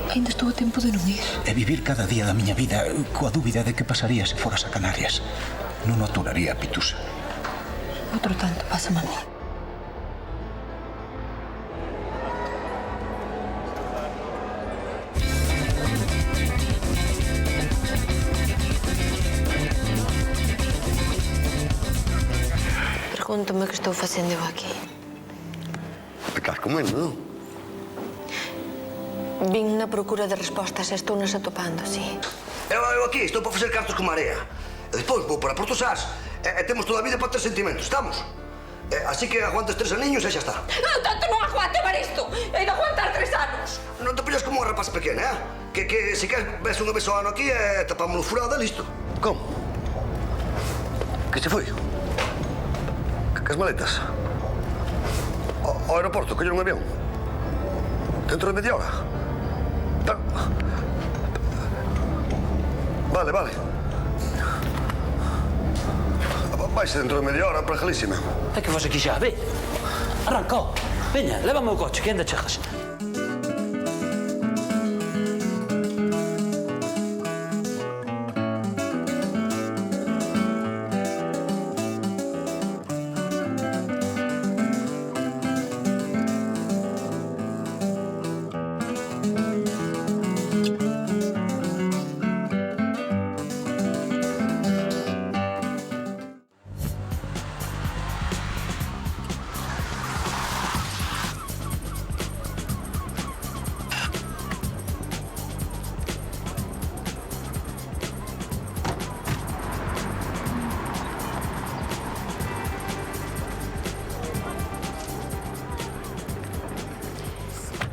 Ainda estou a tempo de non ir. E vivir cada día da miña vida coa dúbida de que pasaría se foras a Canarias. Non o aturaría a Pitusa. Outro tanto pásame a mí. Pregúntame que estou facendo eu aquí. Te estás comendo, non? Vin na procura de respostas e estou nas atopando, sí. Eu aquí estou para facer cartos con marea. E despois vou para Porto Sás e temos toda a vida para ter sentimentos, estamos? Así que aguantes 3 aniños e xa está. Non tanto non aguante, Evaristo! Hei de aguantar 3 anos! Non te pillas como unha rapaz pequena, Que se queres ves unha vez ao ano aquí e tapámoslo furado e listo. Como? Que se foi? Que as maletas? Ao aeroporto, coller un avión? Dentro de media hora? Vale. Vaise dentro de media hora para Galísima. É que vos aquí xa, ve. Arrancou. Veña, lévame o coche, que ainda chegas.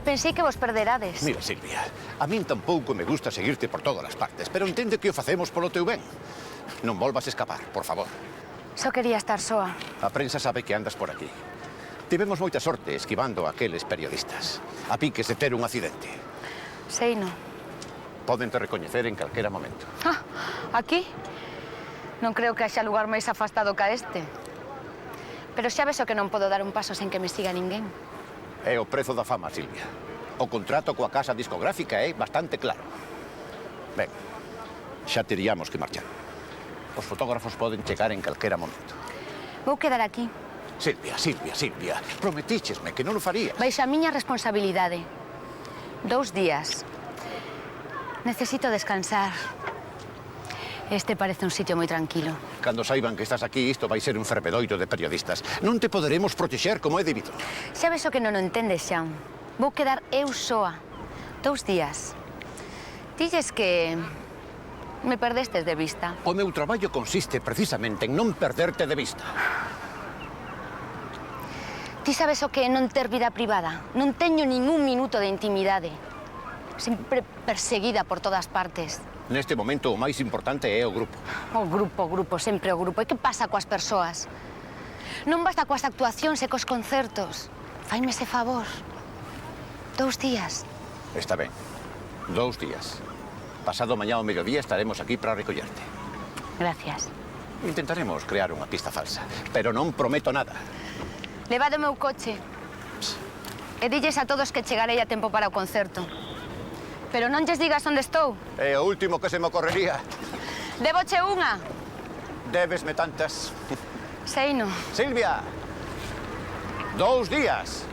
Pensei que vos perderades. Mira, Silvia, a min tampouco me gusta seguirte por todas as partes, pero entende que o facemos polo teu ben. Non volvas a escapar, por favor. Só quería estar soa. A prensa sabe que andas por aquí. Tivemos moita sorte esquivando aqueles periodistas. A piques de ter un accidente. Seino. Poden te recoñecer en calquera momento. Aquí? Non creo que haxa lugar máis afastado ca este. Pero xa ves o que non podo dar un paso sen que me siga ninguén. É o prezo da fama, Silvia. O contrato coa casa discográfica é bastante claro. Ben, xa teríamos que marchar. Os fotógrafos poden chegar en calquera momento. Vou quedar aquí. Silvia, prometíchesme que non o farías. Baixo a miña responsabilidade. 2 días. Necesito descansar. Este parece un sitio moi tranquilo. Cando saiban que estás aquí, isto vai ser un fervedoiro de periodistas. Non te poderemos protexer como é debido. Xa ves o que non o entendes, Xan. Vou quedar eu soa. 2 días. Dilles que me perdestes de vista. O meu traballo consiste precisamente en non perderte de vista. Ti sabes o que é non ter vida privada? Non teño ningún minuto de intimidade. Sempre perseguida por todas partes. Neste momento o máis importante é o grupo. O grupo, sempre o grupo. E que pasa coas persoas? Non basta coas actuacións e cos concertos. Faime ese favor. 2 días. Está ben. 2 días. Pasado mañá ao mediodía estaremos aquí para recollerte. Gracias. Intentaremos crear unha pista falsa, pero non prometo nada. Levad o meu coche. E dilles a todos que chegarei a tempo para o concerto. Pero non lles digas onde estou. É o último que se me ocorrería. Deboche unha. Débesme tantas. Seino. Silvia, 2 días.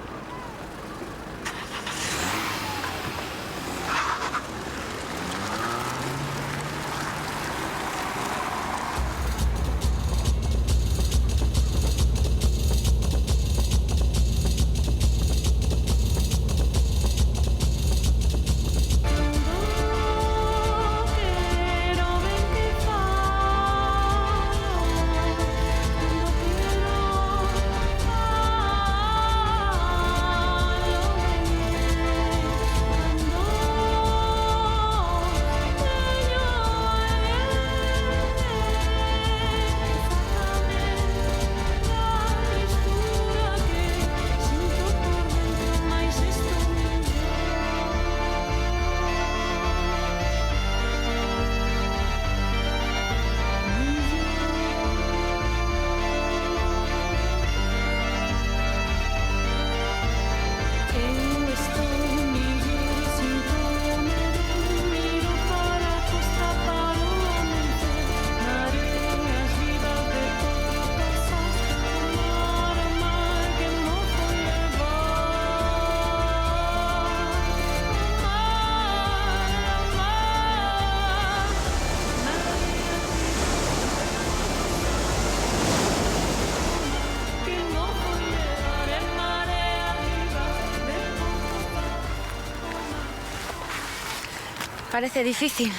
Parece difícil.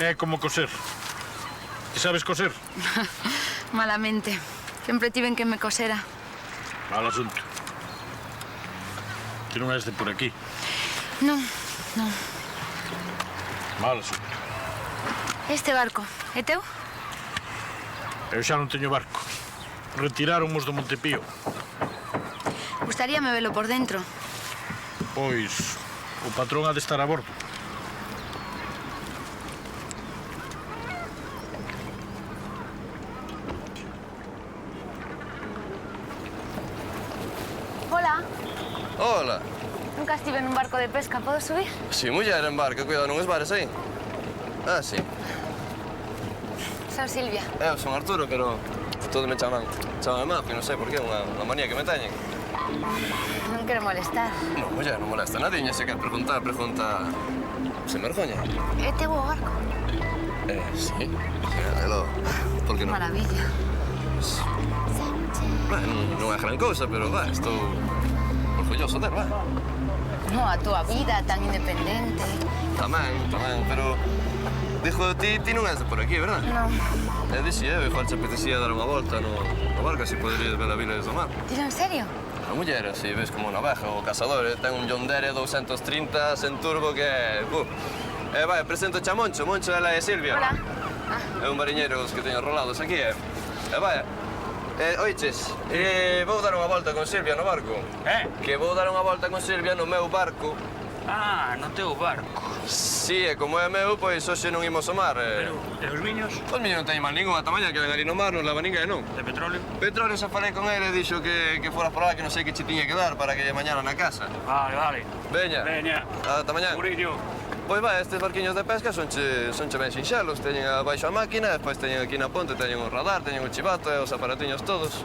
É como coser. Ti sabes coser? Malamente. Sempre tiven que me cosera. Mal asunto. Ti non és de por aquí. Non, non. Mal asunto. Este barco, é teu? Eu xa non teño barco. Retiráronmos do Montepío. Gustaríame velo por dentro. Pois, o patrón ha de estar a bordo. Hola, Hola. nunca estive nun barco de pesca, podo subir? Si, muller, embarca, cuidado, non esbares aí. Ah, si. Son Silvia. Eu son Arturo, pero todos me chaman Mafi, non sei por qué, unha manía que me teñen. Non quero molestar. Non, muller, non molesta nadiña, se quer preguntar, pregunta sen vergoña. É teu o barco? Sí. Elo, por que non? Maravilla. Non é gran cousa, pero, estou orgulloso del, No, a túa vida tan independente. Tamén, pero... Dijo, ti non és de por aquí, verdad? Non. E dixi, igual te apetecía dar unha volta no barco, así poderías ver a vila desde o mar. Dilo en serio? A muller, así, ves como navega, o cazador, ten un John Deere 230 sen turbo que é... vai, presento a Moncho, ela é Silvia. Hola. É un mariñeiro dos que teño rolados aquí, vai. Oiches, vou dar unha volta con Silvia no barco. Que vou dar unha volta con Silvia no meu barco. Ah, no teu barco. Si, e como é meu, pois hoxe non imos ao mar. Pero, e os viños? Os miños non teñen mal ningún, ata mañá que ven ali no mar, non leva ninguén, non? De petróleo? Petróleo xa falei con ele, dixo que foras por lá, que non sei que che tiña que dar para que lle mañana na casa. Vale. Veña. Ata mañá. Murillo. Pois vai, estes barquiños de pesca sonche ben sinxelos. Teñen abaixo a máquina, despois teñen aquí na ponte, teñen o radar, teñen o chivato e os aparatiños todos.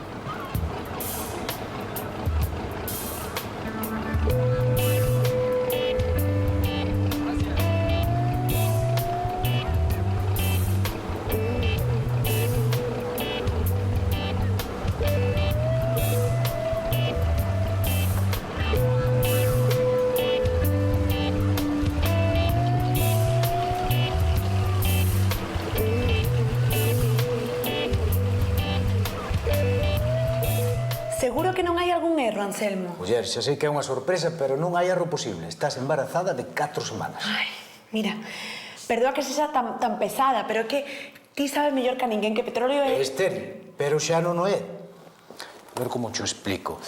Seguro que non hai algún erro, Anselmo. Muller, xa sei que é unha sorpresa, pero non hai erro posible. Estás embarazada de 4 semanas. Ai, mira, perdoa que sexa tan pesada, pero é que ti sabes mellor que a ninguén que petróleo É é... estéril, pero xa non o é. A ver como te explico.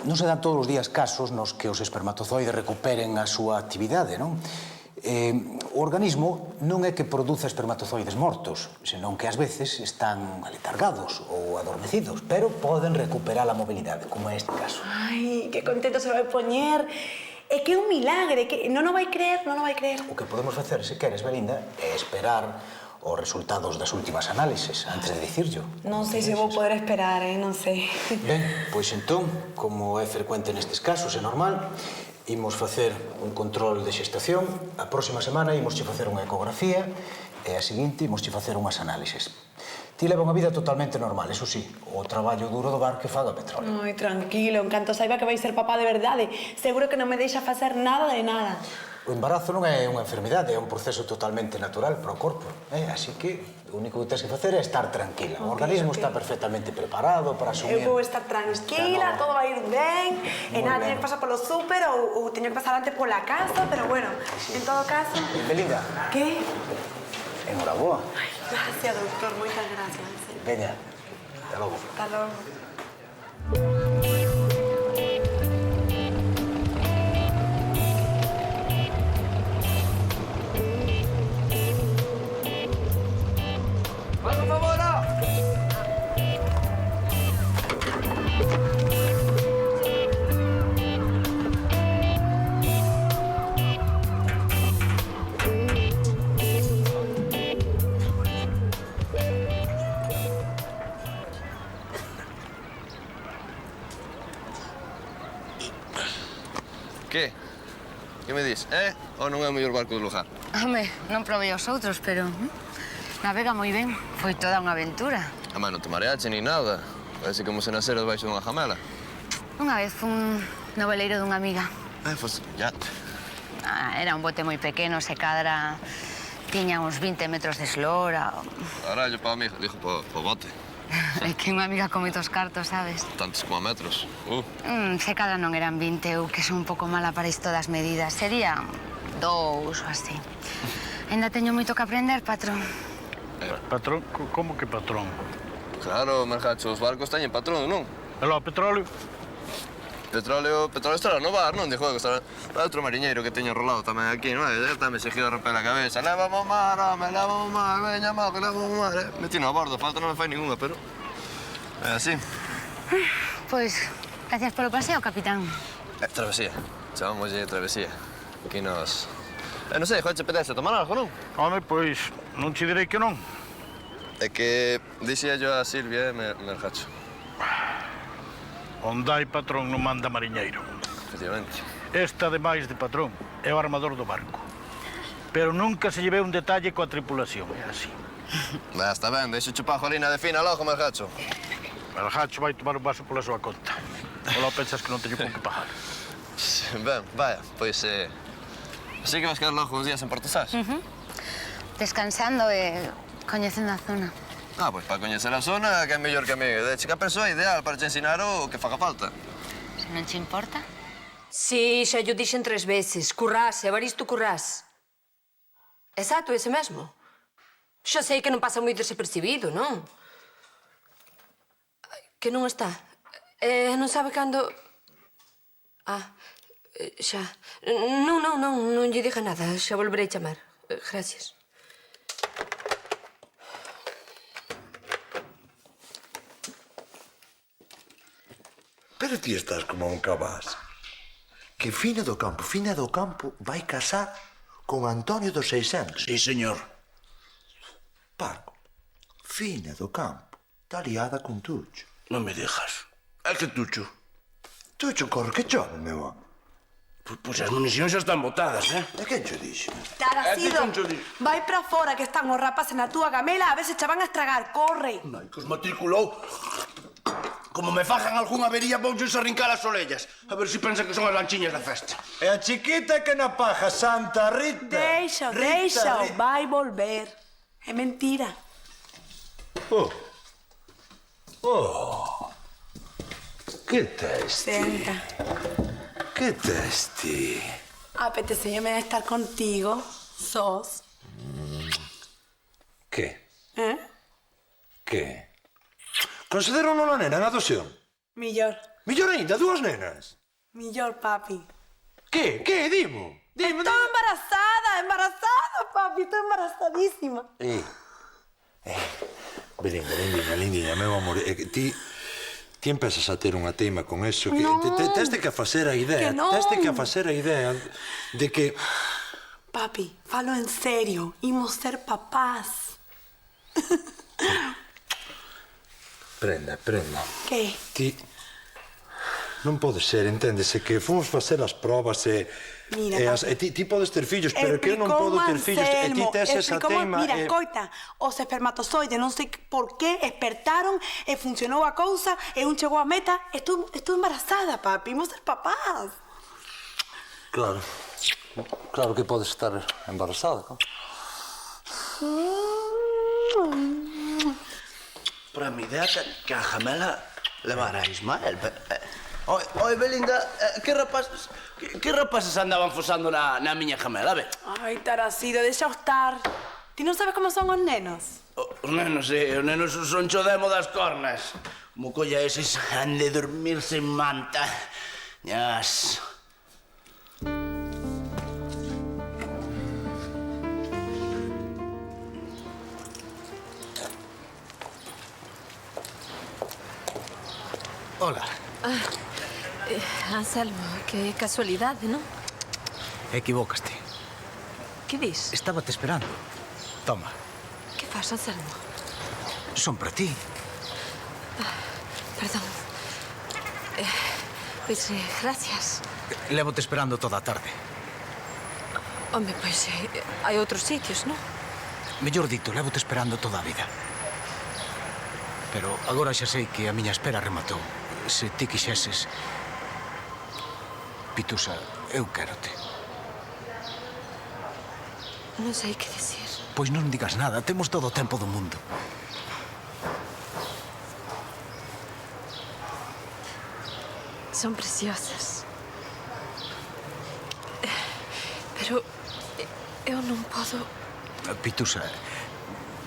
Non se dan todos os días casos nos que os espermatozoides recuperen a súa actividade, non? O organismo non é que produza espermatozoides mortos, senón que ás veces están aletargados ou adormecidos, pero poden recuperar a mobilidade, como é este caso. Ai, que contento se vai poñer. É que é un milagre, que non o vai creer, non o vai creer. O que podemos facer, se queres, Belinda, é esperar os resultados das últimas análises antes de dicirlo. Non sei se vou poder esperar, non sei. Ben, pois entón, como é frecuente nestes casos, é normal, imos facer un control de xestación, a próxima semana imosche facer unha ecografía e a seguinte imosche facer unhas análises. Ti leva unha vida totalmente normal, eso sí, o traballo duro do bar que faga petróleo. Ai, tranquilo, en canto saiba que vai ser papá de verdade, seguro que non me deixa facer nada de nada. O embarazo non é unha enfermidade, é un proceso totalmente natural para o corpo. Así que o único que tens que facer é estar tranquila. O organismo está perfectamente preparado para asumir... Eu vou estar tranquila, todo vai ir ben, e nada, teño que pasar polo súper ou teño que pasar antes pola casa, pero bueno, en todo caso... Belinda. Que? Enhoraboa. Ai, gracias, doctor, moitas gracias. Veña, hasta logo. Hasta logo. Por favor, Que? Que me dis? Ou non é o mellor barco do lugar? Home, non provei os outros, pero... navega moi ben. Foi toda unha aventura. Ama, non te mareache ni nada. Parece como se naceras baixo dunha jamela. Unha vez fun no veleiro dunha amiga. Fos... Ya. Era un bote moi pequeno, se cadra tiña uns 20 metros de eslora. Carallo, pa amiga, dijo po bote. É que unha amiga con moitos cartos, sabes? Tantos como metros. Se cadra non eran 20, eu que son un pouco mala para isto das medidas. Serían 2 ou así. Ainda teño moito que aprender, patrón. Patrón? Como que patrón? Claro, Mercacho, os barcos teñen patrón, non? E lo petróleo? Petróleo estará no bar, non? De juego, estará outro mariñeiro que teño enrolado tamén aquí, non é? Ele tamén se gira a romper a cabeza. Levame ao mar, home, levame ao mar, veña, má, que levame ao mar, Metino a bordo, falta non me fai ninguna, pero... É así. Pois, gracias polo paseo, capitán. Travesía. Chamámoslle travesía. Aquí nos... non sei, joder, che pedese tomar algo, non? Home, pois, non che direi que non. É que dixía yo a Silvia, Mercacho. Onde hai patrón non manda mariñeiro. Efectivamente. Esta, ademais de patrón, é o armador do barco. Pero nunca se lle ve un detalle coa tripulación, é así. Está ben, deixo chupar a jolina de fina logo, Mercacho. Mercacho vai tomar un vaso pola súa conta. Ou pensas que non teño con que pagar? Ben, vaya, pois... Así que vas quedar logo uns días en Porto Sás? Descansando e coñecendo a zona. Pois para coñecer a zona, que é mellor que a mí. De chica persoa ideal para te ensinar o que faga falta. Se non che importa? Sí, xa yo dixen 3 veces. Currás, Evaristo Currás. Exacto, ese mesmo. Xa sei que non pasa moi desapercibido, non? Que non está. Non sabe cando... Xa. Non lle diga nada. Xa volverei chamar. Gracias. Pero ti estás como un cabaz. Que Fina do Campo vai casar con Antonio dos 600. Sí, señor. Paco, Fina do Campo está liada con Tucho. Non me dejas. É que Tucho? Tucho corre que chove, meu home. Pois as municións xa están botadas, eh? E quen cho dixo? Taracido, vai para fora que están os rapaces na túa gamela a ver se che van a estragar. Corre. Ai, que os matriculou. Como me fajan algunha avería, vouches arrincar as orellas. A ver se pensan que son as lanchiñas da festa. E a chiquita que na paja, Santa Rita. Deixa, vai volver. É mentira. Que tes? Senta. Que tes ti? Apeteceme estar contigo, sos. Que? Que? Considero unha nena en adopción? Millor. Millor ainda, dúas nenas? Millor, papi. Que? Que? Dimo. Estou embarazada, papi. Estou embarazadísima. Belindiña, meu amor, ti empezas a ter unha teima con eso. Teste que a facer a idea. Que non. Teste que a facer a idea de que... Papi, falo en serio. Imos ser papás. Prenda. Que? Ti... Non pode ser, enténdese, que fomos facer as probas e... Mira, ti podes ter fillos, pero que eu non podo ter fillos. E ti tes esa teima... Mira, coita, os espermatozoides non sei por qué despertaron e funcionou a cousa e un chegou a meta. Estou embarazada, papi. Imos ser papás. Claro que podes estar embarazada. Para mi idea que a Jamela levara a Ismael. Oi, Belinda, que rapaces andaban fosando na miña Jamela, ve? Ai, Taracido, deixa estar. Ti non sabes como son os nenos? Os nenos son chodemo das cornas. Como colla eses han de dormir sen manta. Ñas. Hola. Anselmo, que casualidade, non? Equivócaste. Que dis? Estaba te esperando. Toma. Que faz, Anselmo? Son para ti. Perdón. Pois, gracias. Levo te esperando toda a tarde. Home, pois, hai outros sitios, non? Mellor dito, levo te esperando toda a vida. Pero agora xa sei que a miña espera rematou. Se ti quixeses... Pitusa, eu quérote. Non sei que dicir. Pois non digas nada, temos todo o tempo do mundo. Son preciosas. Pero eu non podo... Pitusa,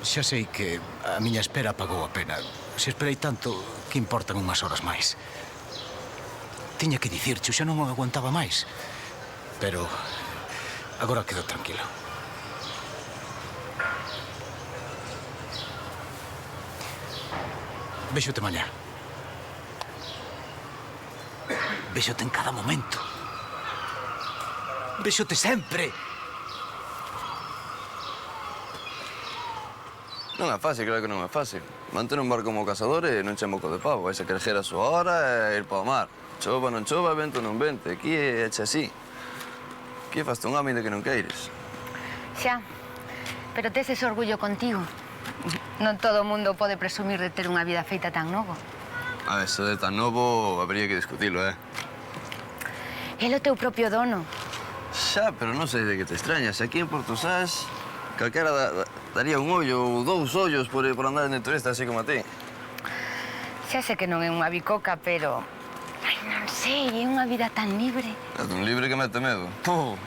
xa sei que a miña espera pagou a pena. Se esperei tanto, que importan unhas horas máis? Tiña que dicirche, xa non o aguantaba máis. Pero agora quedo tranquilo. Véxote mañá. Véxote en cada momento. Véxote sempre. Non é fácil, claro que non é fácil. Manter un bar como cazador e non che moco de pavo. Vais a crecer a súa hora e ir para o mar. Chova non chova, vento non vente. Aquí é eche así. Aquí faste un home de que non queires. Xa, pero tes ese orgullo contigo. Non todo o mundo pode presumir de ter unha vida feita tan novo. A ver, se de tan novo, habría que discutilo, eh? El o teu propio dono. Xa, pero non sei de que te extrañas. Aquí en Porto Sás, calquera daría un ollo ou dous ollos por andar de turista, así como a ti. Xa sei que non é unha bicoca, pero... Ai, non sei, é unha vida tan libre. É un libre que mete medo.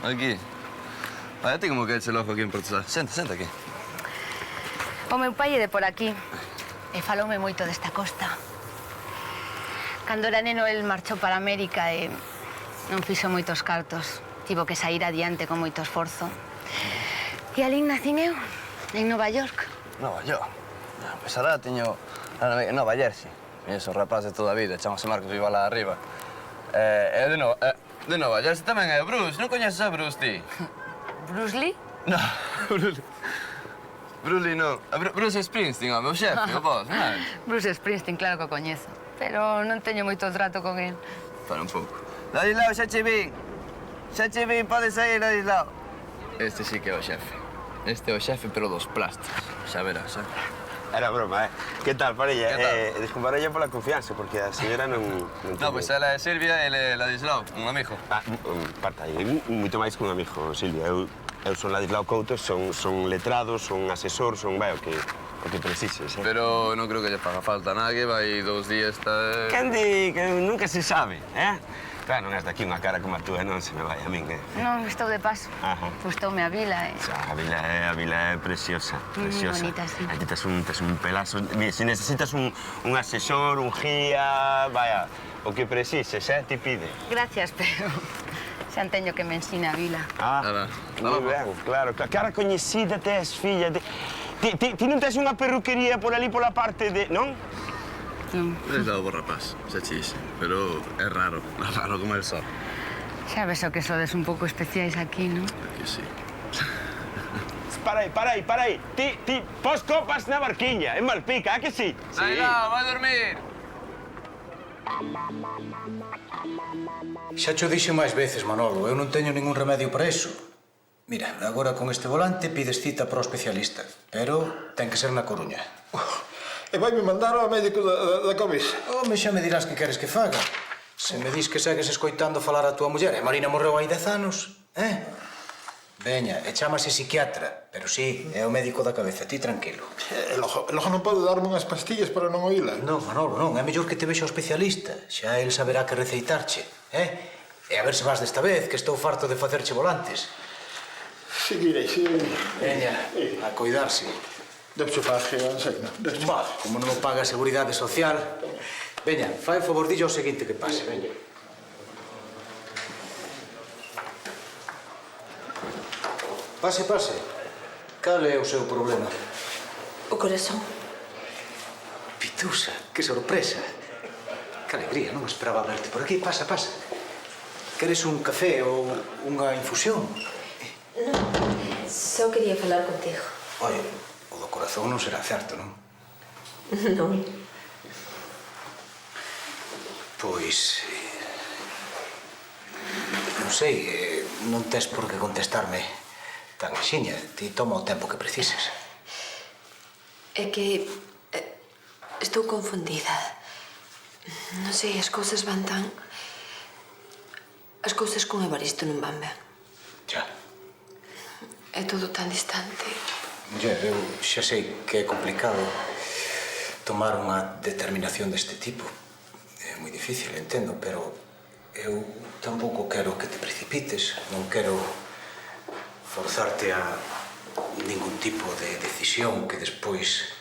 Aquí. A ti como que eche el ojo aquí en Porto Sás. Senta aquí. O meu pai é de por aquí e faloume moito desta costa. Cando era neno, el marchou para América e non fixo moitos cartos. Tivo que sair adiante con moito esforzo. E alín nacín eu, en Nova York. Nova York? Pois ahora teño Nova Jersey. Esos rapaz de toda a vida, chamase Marcos, viva lá arriba. É de Nova Jersey tamén é Bruce. Non coñeces a Bruce, ti? Bruce Lee? No, Bruce Lee non. Bruce Springsteen, o meu xefe, o vos, non é? Bruce Springsteen, claro que o coñezo. Pero non teño moito trato con el. Para un pouco. Ladislao, xa che vin. Xa che vin, podes sair, Ladislao. Este sí que é o xefe. Este é o xefe, pero dos plásticos. Xa verás, eh? Era broma, eh? Que tal, parella? Que tal? Desculparelle pola confianza, porque a señora non... No, pois ela é Silvia e ele é Ladislao, un amigo. Parta aí, moito máis que un amigo, Silvia. Eu son Ladislao Couto, son letrado, son asesor, son, vai, o que precises, eh? Pero non creo que lle faga falta a nadie, vai 2 días, está... Quen di que nunca se sabe, eh? Claro, non és daqui unha cara como a túa, non se me vai a min, eh? Non, estou de paso. Gustoume a vila, A vila é preciosa, preciosa. Moi bonita, sí. Aquí tes un pelazo. Mira, se necesitas un asesor, un guía, vaya, o que precises, ti pide. Gracias, pero xa teño que me ensina a vila. Moi ben, claro. Cara coñecida tes, filla. Ti non tes unha perruquería por ali pola parte de... non? Es dado por rapaz, xa che dixe. Pero é raro como el sol. Xa ves o que sodes un pouco especiais aquí, non? Aquí sí. Para aí. Ti pos copas na barquiña, en Malpica, a que sí? Ladislao, vai dormir. Xa cho dixo máis veces, Manolo, eu non teño ningún remedio para iso. Mira, agora con este volante pides cita para o especialista, pero ten que ser na Coruña. E vai-me mandar ao médico da cabeza. Home, xa me dirás que queres que faga. Se me dis que segues escoitando falar a tua muller, e Marina morreu hai 10 anos, eh? Veña, e chámase psiquiatra, pero sí, é o médico da cabeza, ti tranquilo. Logo non pode darme unhas pastillas para non oíla. Non, Manolo, non, é mellor que te vexa o especialista. Xa el saberá que receitarche, eh? E a ver se vas desta vez, que estou farto de facerche volantes. Seguirei. Veña, a coidarse. Debes faxe a enseña. Bah, como non o paga a Seguridade Social. Veña, fai o favor, dille o seguinte que pase, veña. Pase. Cal é o seu problema? O corazón. Pitusa, que sorpresa. Que alegría, non esperaba verte por aquí. Pasa. Queres un café ou unha infusión? Non, só quería falar contigo. Oye, o do corazón non será certo, non? Non. Pois... non sei, non tes por que contestarme tan axiña. Ti toma o tempo que precises. É que... estou confundida. Non sei, as cousas van tan... As cousas con Evaristo non van ben. Ya. É todo tan distante. Muller, eu xa sei que é complicado tomar unha determinación deste tipo. É moi difícil, entendo, pero eu tampouco quero que te precipites. Non quero forzarte a ningún tipo de decisión que despois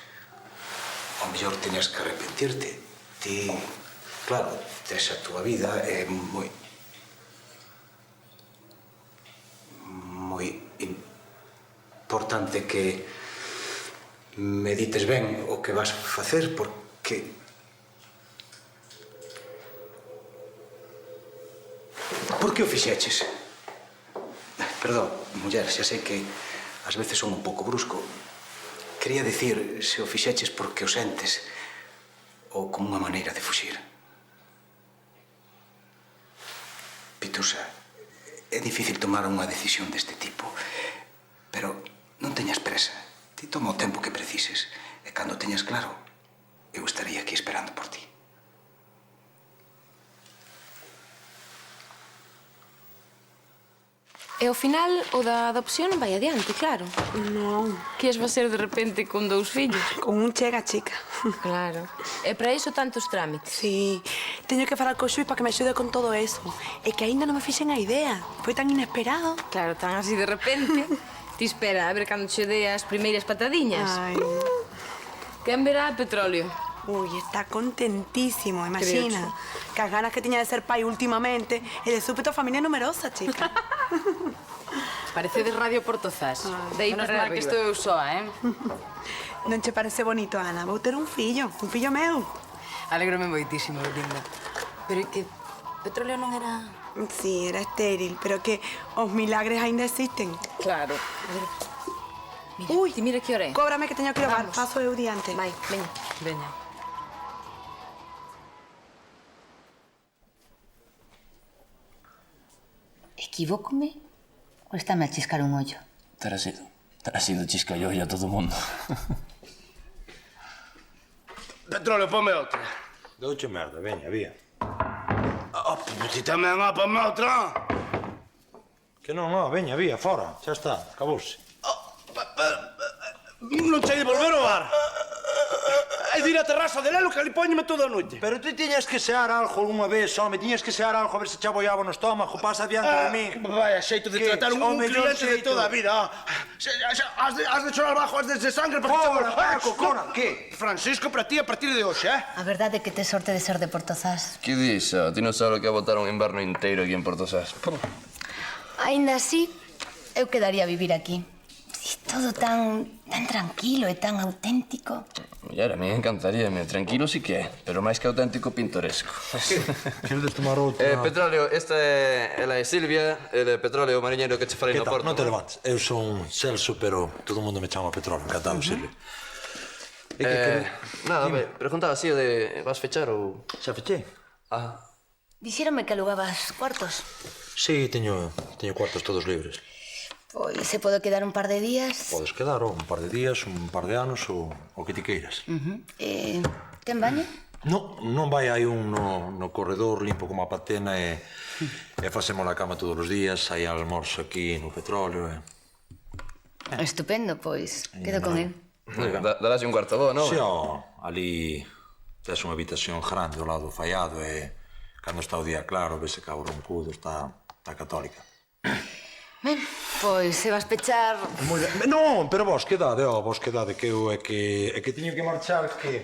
ao mellor teñas que arrepentirte. Ti, claro, tes a túa vida, é moi importante que medites ben o que vas facer, porque por que o fixeches? Perdón, muller, xa sei que ás veces son un pouco brusco. Quería dicir se o fixeches porque o sentes ou como unha maneira de fuxir. Pitusa, é difícil tomar unha decisión deste tipo, pero non teñas presa. Ti toma o tempo que precises e cando teñas claro, eu estarei aquí esperando por ti. E ao final o da adopción non vai adiante, claro. Non. Queres facer de repente con 2 fillos? Con un chega, chica. Claro. E para iso tantos trámites? Sí. Teño que falar co xuiz para que me axude con todo eso. É que aínda non me fixen a idea. Foi tan inesperado. Claro, tan así de repente. Ti espera a ver cando che dé as primeiras patadiñas. Ai. Quen verá petróleo? Ui, está contentísimo, imagina. Que as ganas que tiña de ser pai últimamente e de súpeto familia numerosa, chica. Parece de Radio Portozás. Dei Menos para mal que arriba. estou eu soa, Non che parece bonito, Ana? Vou ter un fillo meu. Alégrome moitísimo, linda. Pero é que petróleo non era... Sí, era estéril, pero que os milagres aínda existen. Claro. Mira, ui, ti mira que hora é. Cóbrame que teño que levar. Vamos. Paso eu diante. Vai, veña. Veña. Equivócome ou estáme a chiscar un ollo? Terá sido chiscallo a todo o mundo. Petróleo, ponme outra. Douche merda, veña, vía. Oh, pero ti tamén, ponme outra. Que non, veña, vía, fora. Xa está, acabouse. Non sei de volver ao bar. É de ir á terraza de Lelo que ali póñeme toda a noite. Pero ti tiñas que sear algo algunha vez, home. Tiñas que sear algo a ver se che abollaba no estómago. Pasa adiante de mí. Vaya xeito de tratar un cliente de toda a vida. Has de chorar bajo, has de sangre para que che Fora, abra. Paco, Cona, que? Francisco, para ti a partir de hoxe, A verdade é que tes sorte de ser de Portozás. Que dis, Ti non sabes o que é botar un inverno inteiro aquí en Portozás. Aínda así, eu quedaría a vivir aquí. E todo tan tranquilo e tan auténtico. Muller, a mí encantaríame. Tranquilo sí que é, pero máis que auténtico pintoresco. Queres tomar outra? Petróleo, esta é Silvia, el Petróleo mariñeiro que che falei Que no tal? porto. Non te levantes. Eu son Celso, pero todo o mundo me chama Petróleo. Encantado, Silvia. Nada, preguntaba así de vas fechar ou... Xa fechei? Dixéronme que alugabas cuartos. Sí, teño cuartos todos libres. Pois se podo quedar un par de días. Podes quedar un par de días, un par de anos ou o que ti queiras. Ten baño? Non vai, hai un no corredor limpo como a patena e facemos a cama todos os días, hai almorzo aquí no Petróleo e... Estupendo, pois quedo con él. Darás un cuarto bo, non? Si, ali tes unha habitación grande ao lado do faiado e cando está o día claro, vese que a Broncudo está católica. Ben, pois se vas pechar... Non, pero vos quedade, que eu é que tiño que marchar, que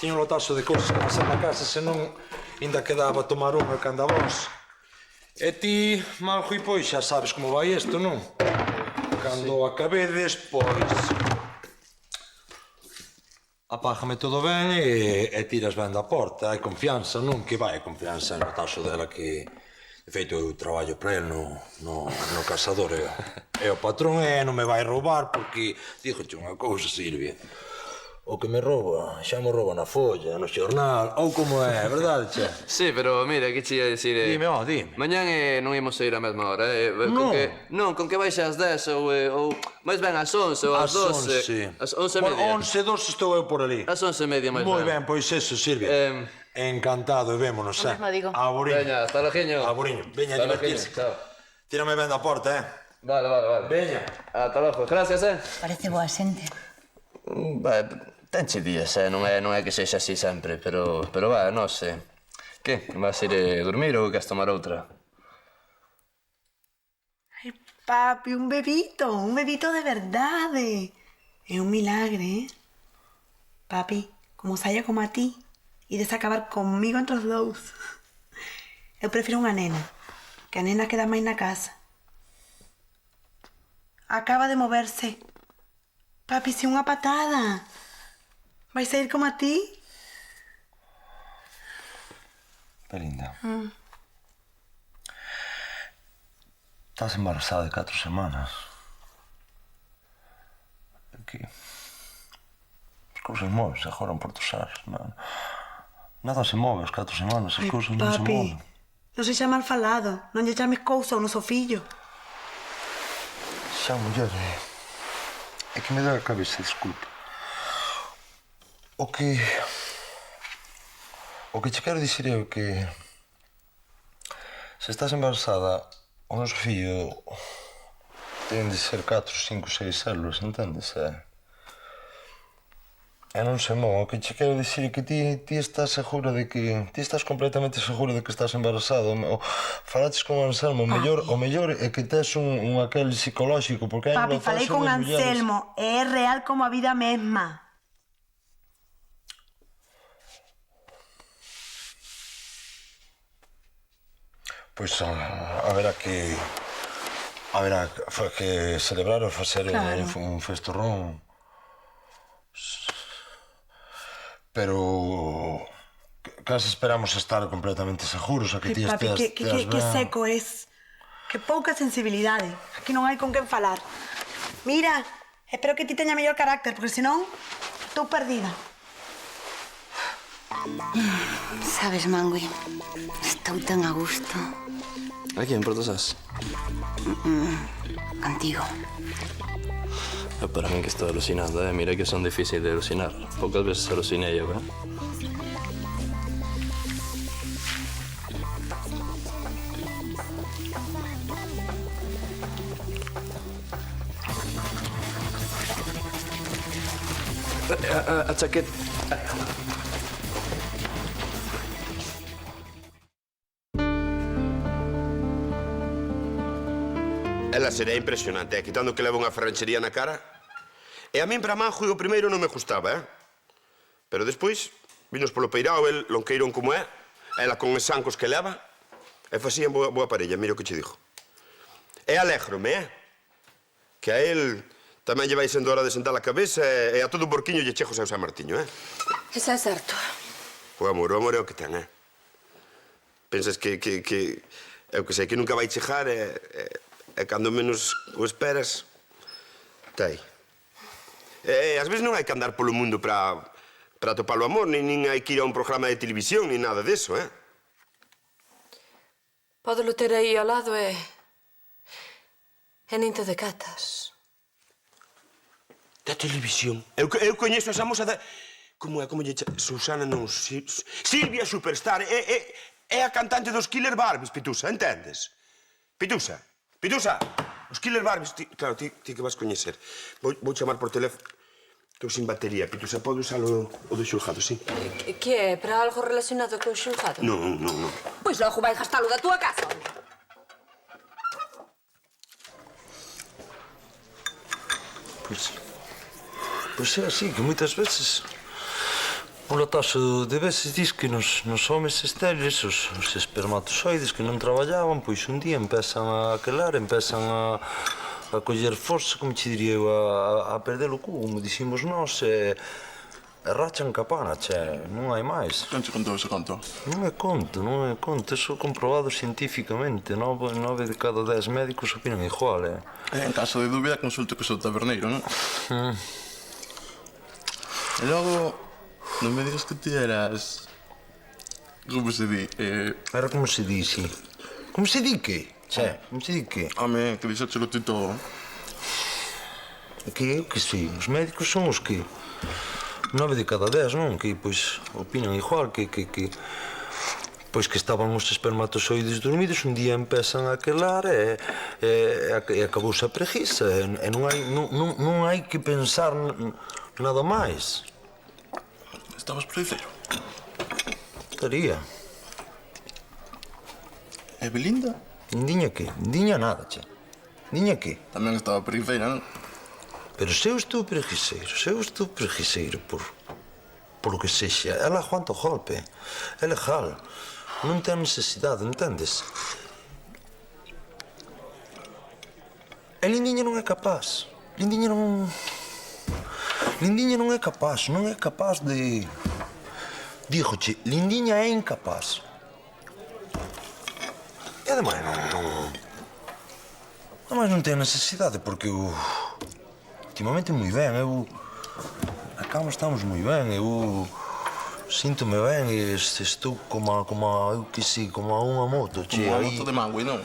tiño un lotazo de cousas que pasar na casa, senón ainda quedaba tomar unha canda vos. E ti, Manjo, e pois xa sabes como vai isto, non? Cando acabedes, pois... apágame todo ben e tiras ben da porta. Hai confianza, non? Que vai confianza no taxo dela que... De feito, eu traballo para el no casador e o patrón non me vai roubar porque, dígoche unha cousa, Silvia, o que me rouba, xa me rouba na folla, no xornal, ou como é, verdade, che? Sí, pero mira, que che ia dicir... Dime. Mañán non imos a ir á mesma hora, Non. Con que vais ás 10 ou máis ben ás 11 ou ás 12. Ás 11:30. 11:02 estou eu por ali. Ás 11:30 máis ben. Moi ben, pois eso, Silvia. Encantado, e vémonos, O mesmo digo. A Buriño. Veña, hasta lojiño. A Buriño. Veña, Hasta divertirse. lojiño, chao. Tírame ben da porta, Vale. Veña. Ata logo, gracias, Parece boa xente. Tenche días, non é que sexa así sempre, pero non sei. Que, vas ir dormir ou queres tomar outra? Ay, papi, un bebito de verdade. É un milagre, Papi, como saia como a ti, ides acabar comigo entre os dous. Eu prefiro unha nena, que a nena queda máis na casa. Acaba de moverse. Papi, si unha patada. Vais a ir como a ti? Belinda. Estás embarazada de 4 semanas. Que as cousas móvense agora en Porto Sars. Nada se move as 4 semanas, as cousas non se moven. Non sexa mal falado. Non lle chames cousa ao noso fillo. Xa, muller, é que me dá a cabeza, disculpa. O que che quero dicir é que se estás embarazada, o noso fillo ten de ser 4, 5, 6 células, entendes? E non se move. O que che quero dicir é que ti estás segura de que... Ti estás completamente segura de que estás embarazada. Falaches con Anselmo, o mellor é que tes un aquel psicolóxico, porque hai Papi, falei con Anselmo, é real como a vida mesma. Pois haberá que celebrar ou facer un festorrón. Pero case esperamos estar completamente seguros a que ti esteas ben. Papi, que seco es. Que pouca sensibilidade. Aquí non hai con quen falar. Mira, espero que ti teña mellor carácter, porque senón estou perdida. Sabes, Mangui, estou tan a gusto. Aquí, en Porto Sars? Contigo. Para min que estou alucinando, mira que son difíciles de alucinar. Poucas veces alucinei eu, A chaqueta... Ela será impresionante, quitando que leva unha ferranchería na cara. E a min para Manjo o primeiro non me gustaba, Pero despois, vinos polo peirao, el lonqueirón como é, ela con os sancos que leva, e facían boa parella, mira o que che digo. E alégrome, que a el tamén lle vai sendo hora de sentar a cabeza e a todo o borquiño lle chego ao San Martiño, Eso é certo. O amor é o que ten, Pensas que eu que sei que nunca vai chegar e cando menos o esperas, tai. E ás veces non hai que andar polo mundo para topar o amor, nin hai que ir a un programa de televisión, nin nada deso, Pódelo ter aí ao lado e nin te decatas. Da televisión? Eu coñezo esa moza da... Como lle chama? Susana non... Silvia Superstar. É a cantante dos Killer Barbies, Pitusa, entendes? Pitusa. Os Killer Barbies... Claro, ti que vas coñecer. Vou chamar por teléfono. Estou sin batería, Pitusa. Pode usalo o do xulgado, sí? Que é? Para algo relacionado co xulgado? Non. Pois logo vai gastalo da túa casa, home. Pois é así, que moitas veces pola taxa de veces dis que nos homes estériles, os espermatozoides que non traballaban, pois un día empezan a quelar, empezan a coller forza, como che diría eu, a perder o cu, como dicimos nós, e rachan capana, non hai máis. Non che contou ese conto? Non é conto, iso comprobado científicamente, 9 de cada 10 médicos opinan igual, En caso de dúbida, consulte co seu taberneiro, non? E logo, non me digas que ti eras... Como se di? Era como se di, sí. Como se di que? Como se di que? Home, que dixéchelo ti todo. Que sí, os médicos son os que... 9 de cada 10, non? Que, pois, opinan igual, que Pois que estaban os espermatozoides dormidos, un día empezan a quelar e acabouse a preguiza. E non hai que pensar nada máis. Estabas preguiceiro? Estaría. E Belinda? Diña que? Diña nada, che. Diña que? Tamén estaba preguiceira, non? Pero se eu estou preguiceiro por o que sexa, ela aguanta o golpe. É legal. Non ten necesidade, entendes? E Lindiña non é capaz. Lindiña non é capaz, non é capaz de... Dígoche, Lindiña é incapaz. E ademais non ten necesidade, porque últimamente moi ben, a cama estamos moi ben, síntome ben e estou como eu que sei, como a unha moto, che. Como a moto de Mangui, non?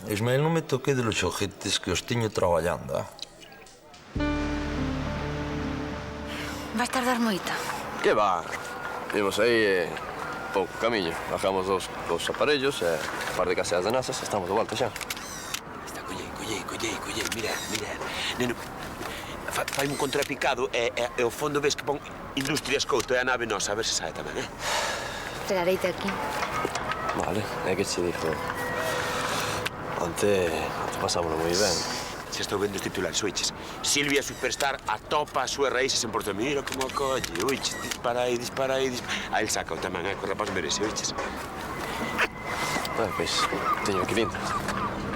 Ismael, non me toque de los xoguetes que os teño traballando, Vas tardar moito? Que va? Vimos aí pouco camiño. Bajamos dos aparellos, un par de caseas de nasas, estamos de volta xa. Está, collei, mira. Neno, fai un contrapicado e ao fondo ves que pon Industrias Couto e a nave nosa, a ver se sae tamén, Esperareite aquí. Vale, é que che dixo. Onte pasámoslo moi ben. Se estou vendo os titulares, oiches. Silvia Superstar atopa as súas raíces en Porto. Mira como acolle, oiches, dispara aí. A el saca tamén, que o rapaz merece, oiches. Pois, teño que vir.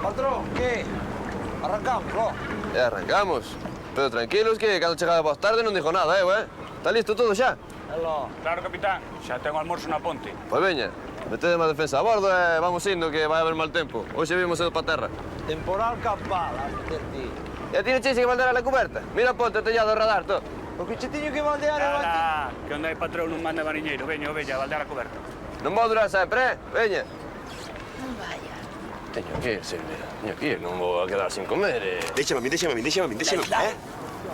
Patrón, que? Arrancamos, lo? Arrancamos. Pero tranquilos que cando chegaba pois tarde non dixo nada, Está listo todo xa? Claro, capitán. Xa tengo almorzo na ponte. Pois veña, metede máis defensa a bordo e vamos indo que vai haber mal tempo. Hoxe vimos cedo pa terra. Temporal campal, ti. E a ti non che que baldear a la cuberta? Mira a ponte, tellado, radar, todo. O que che teño que baldear é Que onde hai patrón non manda mariñeiro. Veña, a baldear a coberta. Non vou durar sempre, Veña. Non vayas. Teño que ir, Silvia. Teño que ir, non vou a quedar sin comer, Déxame a mí,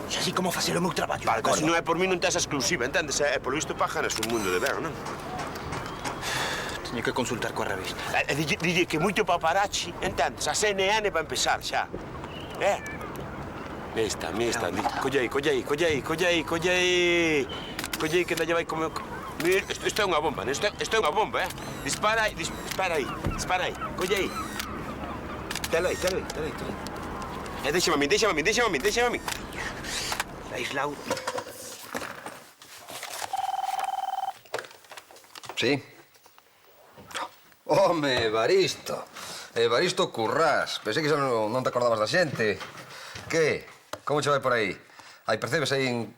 Xa así como facer o meu traballo. Vale, se non é por mí non tes exclusiva, entendes? E polo visto pájaras un mundo de ben, non? Teño que consultar coa revista. Dille que moito paparazzi, entendes? A CNN para empezar, xa. Mesta. Collei, que dalle vai como... Isto é unha bomba, isto é unha bomba, Dispara aí. Collei. Tela aí. Déxame a min. Aislao. Sí. Home, Evaristo Currás. Pensei que xa non te acordabas da xente. Que? Como che vai por aí? Percebes aí en...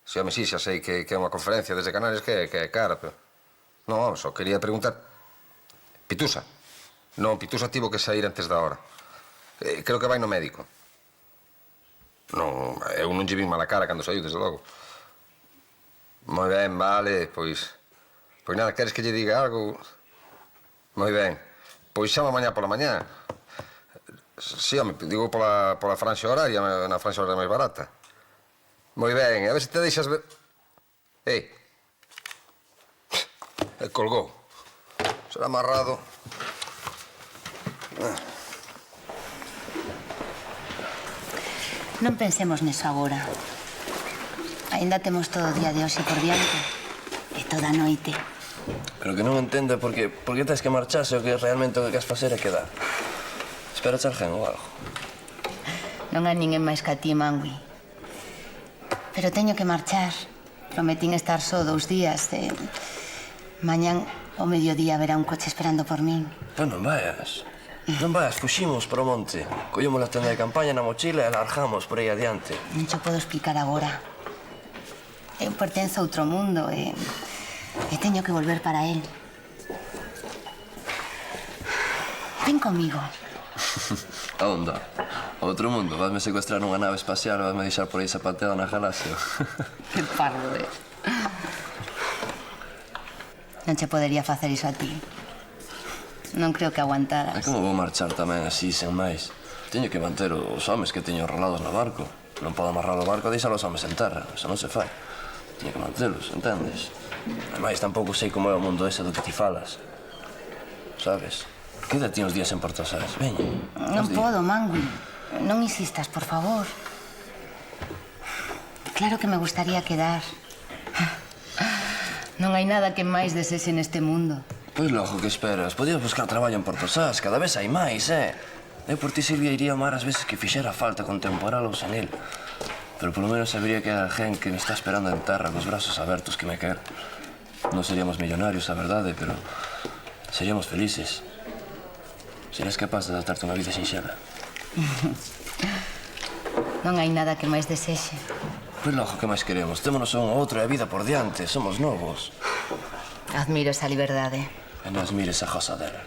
Si, home, sí, xa sei que é unha conferencia desde Canarias que é cara, pero... Non, só quería preguntar... Pitusa. Non, Pitusa tivo que sair antes da hora. Creo que vai no médico. Non, eu non lle vin mala cara cando saiu, desde logo. Moi ben, vale, pois nada, queres que lle diga algo? Moi ben. Pois chama mañá pola mañá. Si, home, digo pola franxa horaria, na franxa horaria máis barata. Moi ben, a ver se te deixas ver... Colgou. Será amarrado. Non pensemos neso agora. Ainda temos todo o día de hoxe por diante. E toda a noite. Pero que non entendo por que tens que marcharse o que realmente o que queres facer é quedar. Espera alguén ou algo. Non hai ninguén máis que a ti, Mangui. Pero teño que marchar. Prometín estar só 2 días. Mañán, ao mediodía, haberá un coche esperando por min. Pero non vayas. Non vayas, fuximos para o monte. Collemos a tenda de campaña na mochila e largamos por aí adiante. Non te podo explicar agora. Eu pertenzo a outro mundo e teño que volver para él. Ven comigo. A onda? A outro mundo? Vasme secuestrar nunha nave espacial e vasme deixar por aí zapateado na galaxia. Que pardo, Non che podería facer iso a ti. Non creo que aguantaras. E como vou marchar tamén así, sen máis? Teño que manter os homes que teño enrolados no barco. Non podo amarrar o barco e deixar os homes en terra. Eso non se fai. Tiña que mantelos, entendes? Ademais, tampouco sei como é o mundo ese do que ti falas. Sabes? Quédate uns días en Portosás, veña. Non podo, Mangui. Non insistas, por favor. Claro que me gustaría quedar. Non hai nada que máis desexe neste mundo. Pois logo, que esperas? Podías buscar traballo en Portosás, cada vez hai máis, Eu por ti, Silvia, iría ao mar as veces que fixera falta con temporal ou sen el. Pero polo menos sabría que hai alguén que me está esperando en terra cos brazos abertos que me quer. Non seríamos millonarios, a verdade, pero seríamos felices. Serías capaz de adaptarte unha vida sinxela. Non hai nada que máis desexe. Pois logo, que máis queremos? Témonos un ou outro e a vida por diante. Somos novos. Admiro esa liberdade. E non admires a josa dela.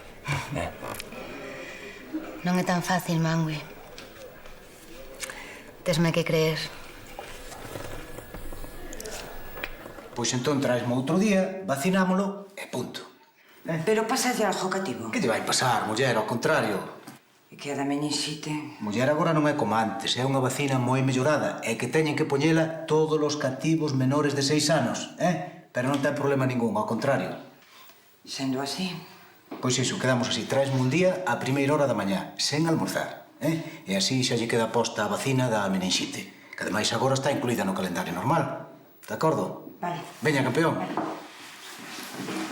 Non é tan fácil, Mangui. Tesme que creer. Pois entón traesme outro día, vacinámolo e punto. Pero pasalle algo cativo. Que te vai pasar, muller, ao contrario? E que a da menixite. Muller agora non é como antes, é unha vacina moi mellorada e que teñen que poñela todos os cativos menores de 6 anos, Pero non ten problema ningún, ao contrario. Sendo así. Pois iso, quedamos así, traesme un día a primeira hora da mañá, sen almorzar, E así xa lle queda posta a vacina da meningite, que ademais agora está incluída no calendario normal. De acordo? Vale. Veña, campeón.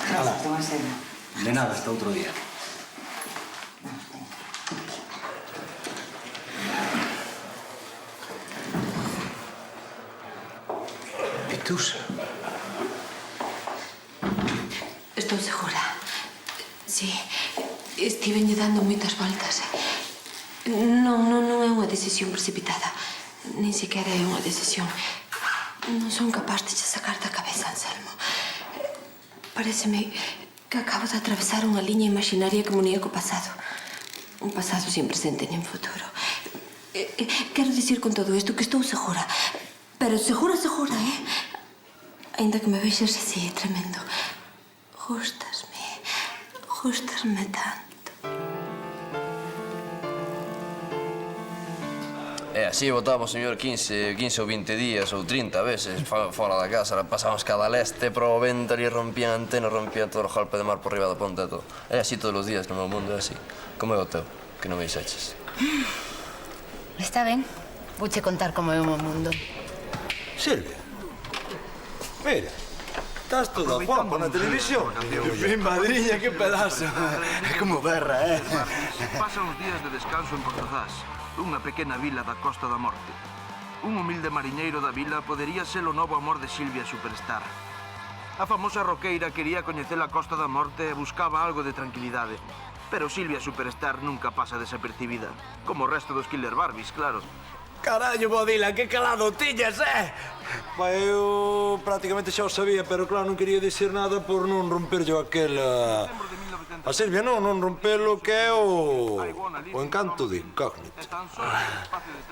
Gracias, don Anselmo. De nada, hasta outro día. Pitusa. Estou segura. Sí, estivenlle dando moitas voltas. Non é unha decisión precipitada. Nin sequera é unha decisión. Non son capaz de sacar da cabeza, Anselmo. Paréceme que acabo de atravesar unha liña imaginaria que me unía co pasado. Un pasado sin presente nin futuro. Quero dicir con todo isto que estou segura. Pero segura, Ainda que me vexas así, tremendo. Gustasme tanto. E así botaba o señor 15 ou 20 días ou 30 veces fora da casa. Pasábamos cada leste pro vento e rompían antena, rompían todo o golpe de mar por riba da ponta e todo. É así todos os días no meu mundo, é así. Como é o teu, que non me dixeches. Está ben. Vouche contar como é o meu mundo. Silvia, mira, estás toda guapa na televisión. Mi madriña, que pedazo. É como berra, Pasan os días de descanso en Portozás, unha pequena vila da Costa da Morte. Un humilde mariñeiro da vila podería ser o novo amor de Silvia Superstar. A famosa roqueira quería coñecer a Costa da Morte e buscaba algo de tranquilidade. Pero Silvia Superstar nunca pasa desapercibida. Como o resto dos Killer Barbies, claro. Carallo, Bodila, que calado tiñas, Eu prácticamente xa o sabía, pero claro, non quería dicir nada por non romper yo aquela... A Silvia non rompelo que é o encanto de Incógnito.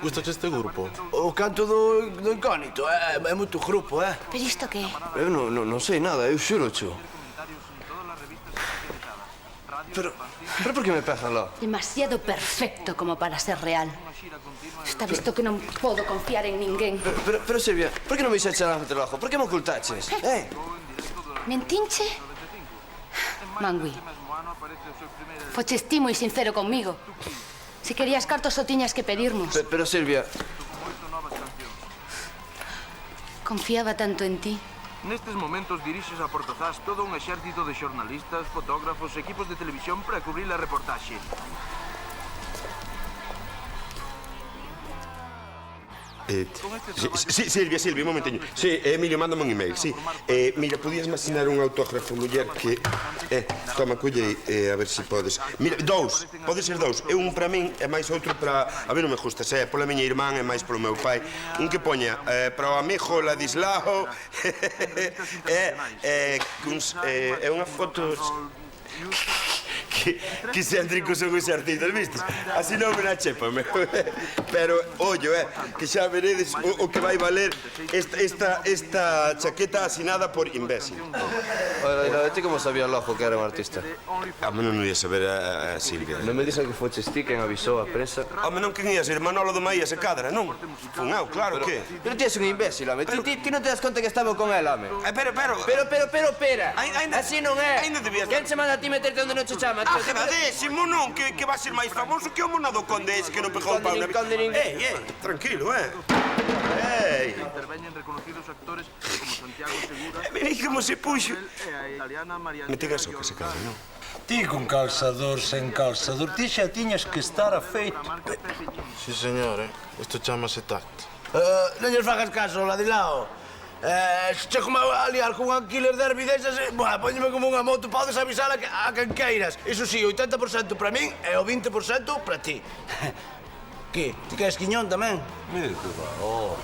Gustache este grupo? O canto do Incógnito, é moito grupo, Pero isto que é? Eu non sei nada, eu xuro-cho. Pero por que me pega lá? Demasiado perfecto como para ser real. Está visto que non podo confiar en ninguén. Pero Silvia, por que non me dixeches nada no trabajo? Por que me ocultaches? Mentinche? Mangui, foches ti moi sincero conmigo. Se querías cartos só tiñas que pedirnos. Pero Silvia... Confiaba tanto en ti. Nestes momentos dirixes a Portozás todo un exército de xornalistas, fotógrafos, equipos de televisión para cubrir a reportaxe. Silvia, un momenteño. Sí, Emilio, mándame un email, sí. Mira, podías asinar un autógrafo, muller, que... Toma, colle a ver se podes. Mira, dous, pode ser dous. Un para min e máis outro para... A mí non me gusta, pola miña irmán e máis polo meu pai. Un que poña para o amigo Ladislao. É unha foto... Que céntricos son os artistas, vistes? Así non me na chepa, meu. Pero, ollo, que xa veredes o que vai valer esta chaqueta asinada por imbécil. Oye, ti como sabía logo que era un artista? Home, non ia saber a Silvia. Non me dixen que foches ti quen avisou a prensa. Home, non quen ia ser Manolo do Maías e Cadra, non? Fun eu, claro que. Pero ti és un imbécil, home. Ti non te das conta que estaba con el, home. Pero... Pera. Así non é. Ainda debías... Quen che manda a ti meterte onde non che chama? Agradésimo, non? Que vai ser máis famoso que o monado conde ese que non pegou o pau na... Tranquilo, Interveñen reconocidos actores como Santiago Segura... Veréis como se puxo. Me tegas o que se cadra, non? Ti con calzador, sen calzador, ti xa tiñas que estar afeito. Sí, señor, Isto chamase tacto. Non lles fagas caso, Ladilao. Se che como a liar con un alquiler de hervidezas, póñeme como unha moto, podes avisar a quen queiras. Iso sí, 80% para min e o 20% para ti. Que? Ti queres quiñón tamén? Mira que va,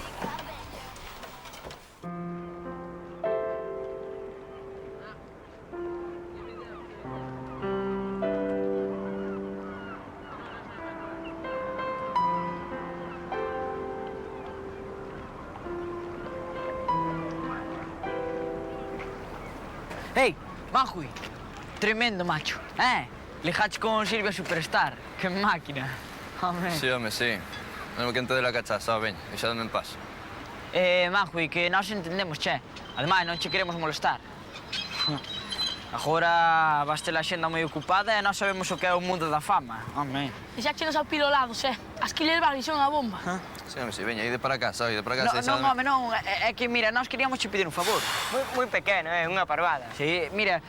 Hey, Manjui, tremendo, macho, Lijache con Silvia Superstar, que máquina. Hombre. Sí, home, sí. Non me quente de la cachaza, veña, e xa dame en paz. Manjui, que nós entendemos, che. Ademais, non che queremos molestar. Agora vas ter a xenda moi ocupada e nós sabemos o que é o mundo da fama, home. E xa chegas ao pilolado, xe. As Killer Barbie son a bomba. Sí, home, sí, veña, ide para casa, ide para casa. Non, home, non. É que, mira, nós queríamos che pedir un favor. Moi pequeno, unha parvada. Sí, mira,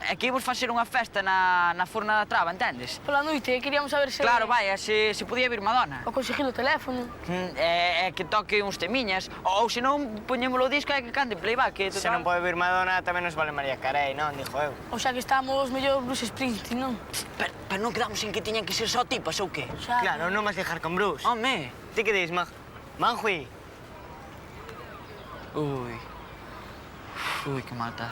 é que íbamos facer unha festa na Forna da Traba, entendes? Pola noite, queríamos saber se... Claro, vai, se podía vir Madonna. Ou conseguir o teléfono. É que toque uns temiñas. Ou senón, poñémolo o disco e que cante playback. Se non pode vir Madonna, tamén nos vale María Carey, non? Dixo eu. Ou xa que estamos mellor Bruce Springsteen, non? Pero non quedamos en que tiñan que ser só tipas, ou que? Claro, non vas dejar con Bruce. Home. Ti que dis, Manjui? Ui, que mata.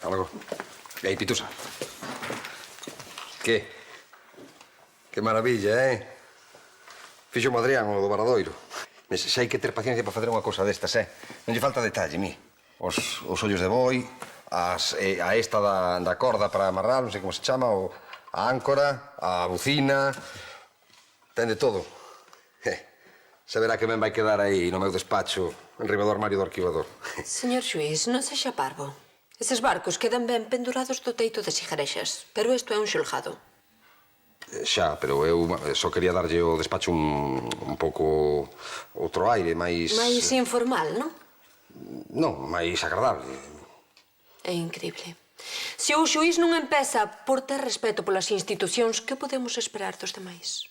Algo. Ei, Pitusa. Que? Que maravilla, Fixo o Adrián, o do Varadoiro. Xa hai que ter paciencia para facer unha cousa destas, Non lle falta detalle, mi. Os ollos de boi, a esta da corda para amarrar, non sei como se chama, a áncora, a bucina... Ten de todo. Xa verá que ben vai quedar aí no meu despacho, enriba do armario do arquivador. Señor xuiz, non sexa parvo. Eses barcos quedan ben pendurados do teito de Sigarexas, pero isto é un xulgado. Xa, pero eu só quería darlle o despacho un pouco outro aire, máis... Mais informal, non? Non, máis agradable. É increíble. Se o xuiz non empeza por ter respeto polas institucións, que podemos esperar dos demais?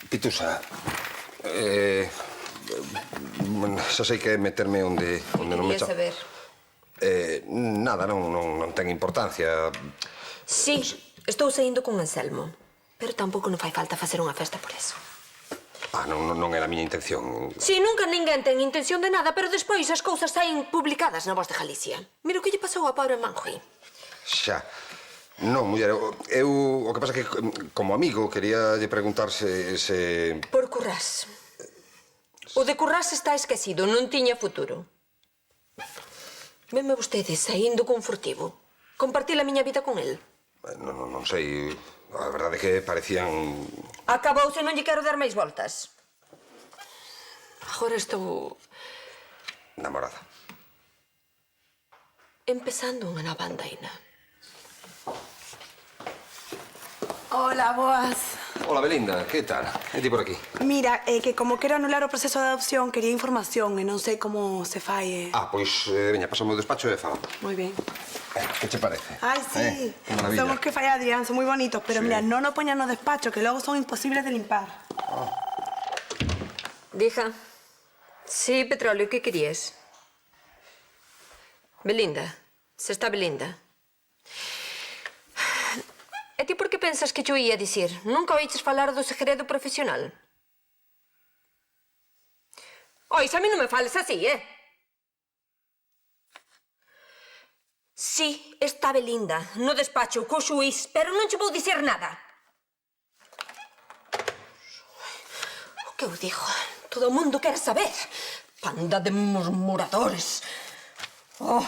Pitusa, xa sei que é meterme onde non me Quería saber. Nada, non ten importancia. Sí, estou saindo con Anselmo, pero tampouco non fai falta facer unha festa por eso. Non era a miña intención. Si, nunca ninguén ten intención de nada, pero despois as cousas saen publicadas na Voz de Galicia. Mira o que lle pasou a pobre Manjui. Xa. Non, muller, eu o que pasa é que, como amigo, quería lle preguntar se... Por Currás. O de Currás está esquecido, non tiña futuro. Venme vostede saindo con furtivo. Compartir a miña vida con el. Non sei, a verdade é que parecían... Acabouse, non lle quero dar máis voltas. Agora estou... Namorada. Empezando unha nova andaina. Hola, boas. Hola, Belinda, que tal? E ti por aquí? Mira, que como quero anular o proceso de adopción, quería información e non sei como se fai. Pois, veña, pasa o meu despacho e falamos. Moi ben. Que che parece? Ai, sí. Que maravilla. Son os que fai Adrián, son moi bonitos, pero mira, non o poñan no despacho, que logo son imposibles de limpar. Dija. Sí, Petróleo, que querías? Belinda. Se está Belinda. E ti por que pensas que yo ia dicir? Nunca oíches falar do segredo profesional? Ois, a mí non me fales así, Sí, está Belinda, no despacho, co xuís, pero non che vou dicir nada. O que eu digo? Todo o mundo quere saber. Panda de murmuradores. Oh.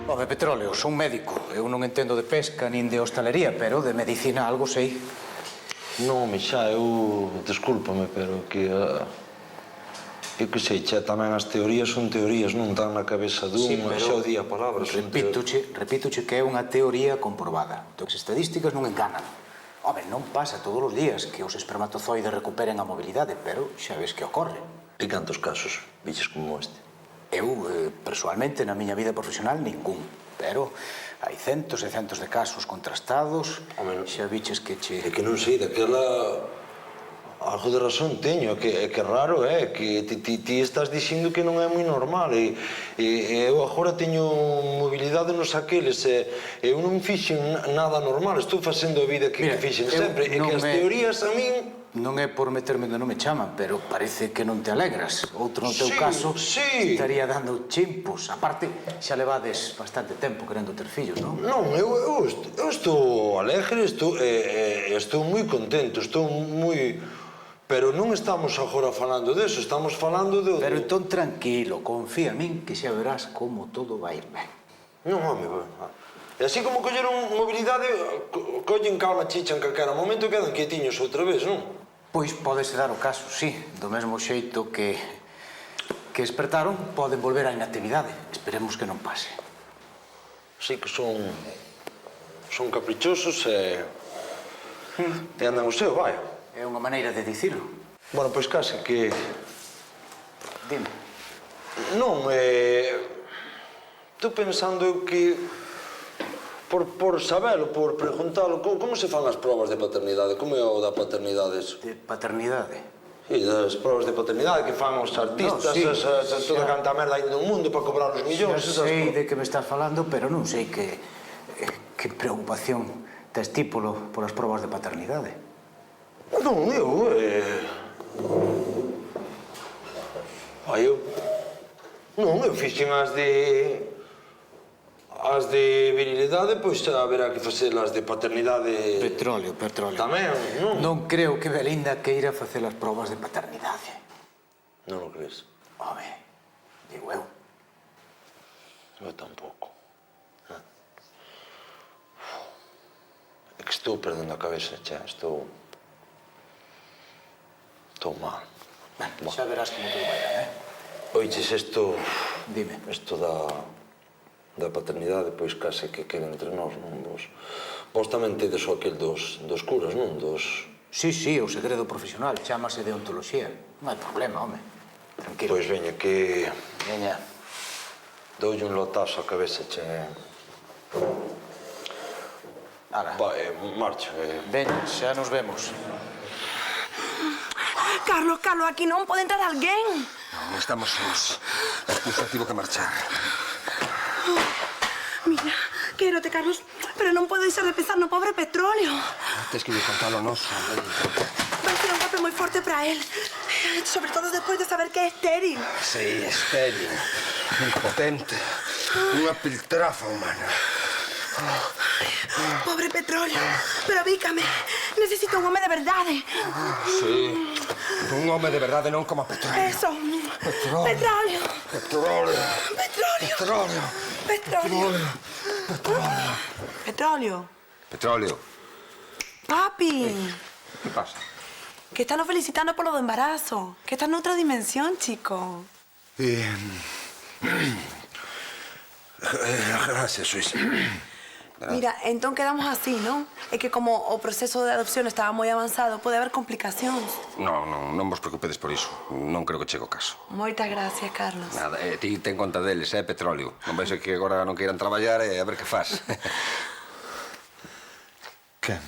Home, Petróleo, son médico. Eu non entendo de pesca nin de hostalería, pero de medicina algo sei. Non, xa, eu... Descúlpame, pero que... Eu que sei, xa, tamén as teorías son teorías, non tan na cabeza dun, xa o día palabras. Repítoche que é unha teoría comprobada. As estadísticas non enganan. Home, non pasa todos os días que os espermatozoides recuperen a mobilidade, pero xa ves que ocorre. E cantos casos viches como este? Eu, persoalmente, na miña vida profesional, ningún. Pero hai centos e centos de casos contrastados. Xa viches que che... É que non sei, daquela... Algo de razón teño, que raro é, que ti estás dicindo que non é moi normal e eu agora teño mobilidade nos aqueles e eu non fixen nada normal, estou facendo a vida que fixen sempre e que as teorías a min... Non é por meterme onde non me chaman, pero parece que non te alegras. Outro no teu caso estaría dando chimpos. A parte, xa levades bastante tempo querendo ter fillos, non? Non, eu estou alegre, estou moi contento, estou moi... Pero non estamos agora falando deso, estamos falando de... Pero entón tranquilo, confía en min que xa verás como todo vai ir ben. Non, home, e así como colleron mobilidade, collen calma chicha en calquera momento e quedan quietiños outra vez, non? Pois podese dar o caso, sí. Do mesmo xeito que despertaron, poden volver á inactividade. Esperemos que non pase. Sí que son caprichosos e andan o seu, vai. É unha maneira de dicilo. Bueno, pois case que... Dime. Non, estou pensando que... Por sabelo, por preguntalo, como se fan as probas de paternidade? Como é o da paternidade? De paternidade? Sí, das probas de paternidade que fan os artistas, toda canta merda aí do mundo para cobrar os millóns. Xa sei de que me estás falando, pero non sei que preocupación tes ti polas probas de paternidade. Non, eu... eu fixen as de virilidade, pois haberá que facelas de paternidade... Petróleo. Tamén, non? Non creo que Belinda queira facer as probas de paternidade. Non o crees? Home, digo eu. Eu tampouco. É que estou perdendo a cabeza, xa, estou mal. Xa verás como te vai, Oiches, isto... Dime. Isto da paternidade, pois case que queda entre nós, non? Vos tamén tedes o aquel dos curas, non? Sí, o segredo profesional, chámase deontoloxía. Non hai problema, home. Tranquilo. Pois veña, que... Veña. Doulle un lotazo á cabeza, che... Ala. Marcha. Veña, xa nos vemos. Carlos, aquí non pode entrar alguén. Non, estamos solos. Nos tivo que marchar. Mira, quérote, Carlos, pero non podo deixar de pensar no pobre Petróleo. Tes que lle contar o noso. Vai ser un golpe moi forte para él. Sobre todo despois de saber que é estéril. Sí, estéril. Impotente. Unha piltrafa humana. Pobre Petróleo. Pero bícame, necesito un home de verdade. Sí, un home de verdade, non como Petróleo. Eso. Petróleo. Petróleo. Papi. Que pasa? Que están felicitando por lo do embarazo. Que está en outra dimensión, chico. Gracias, Suís. Mira, entón quedamos así, non? É que como o proceso de adopción estaba moi avanzado, pode haber complicacións. Non vos preocupedes por iso. Non creo que chegue o caso. Moitas gracias, Carlos. Nada, ti ten conta deles, Petróleo. Non vais que agora non queiran traballar e a ver que faz. Quen?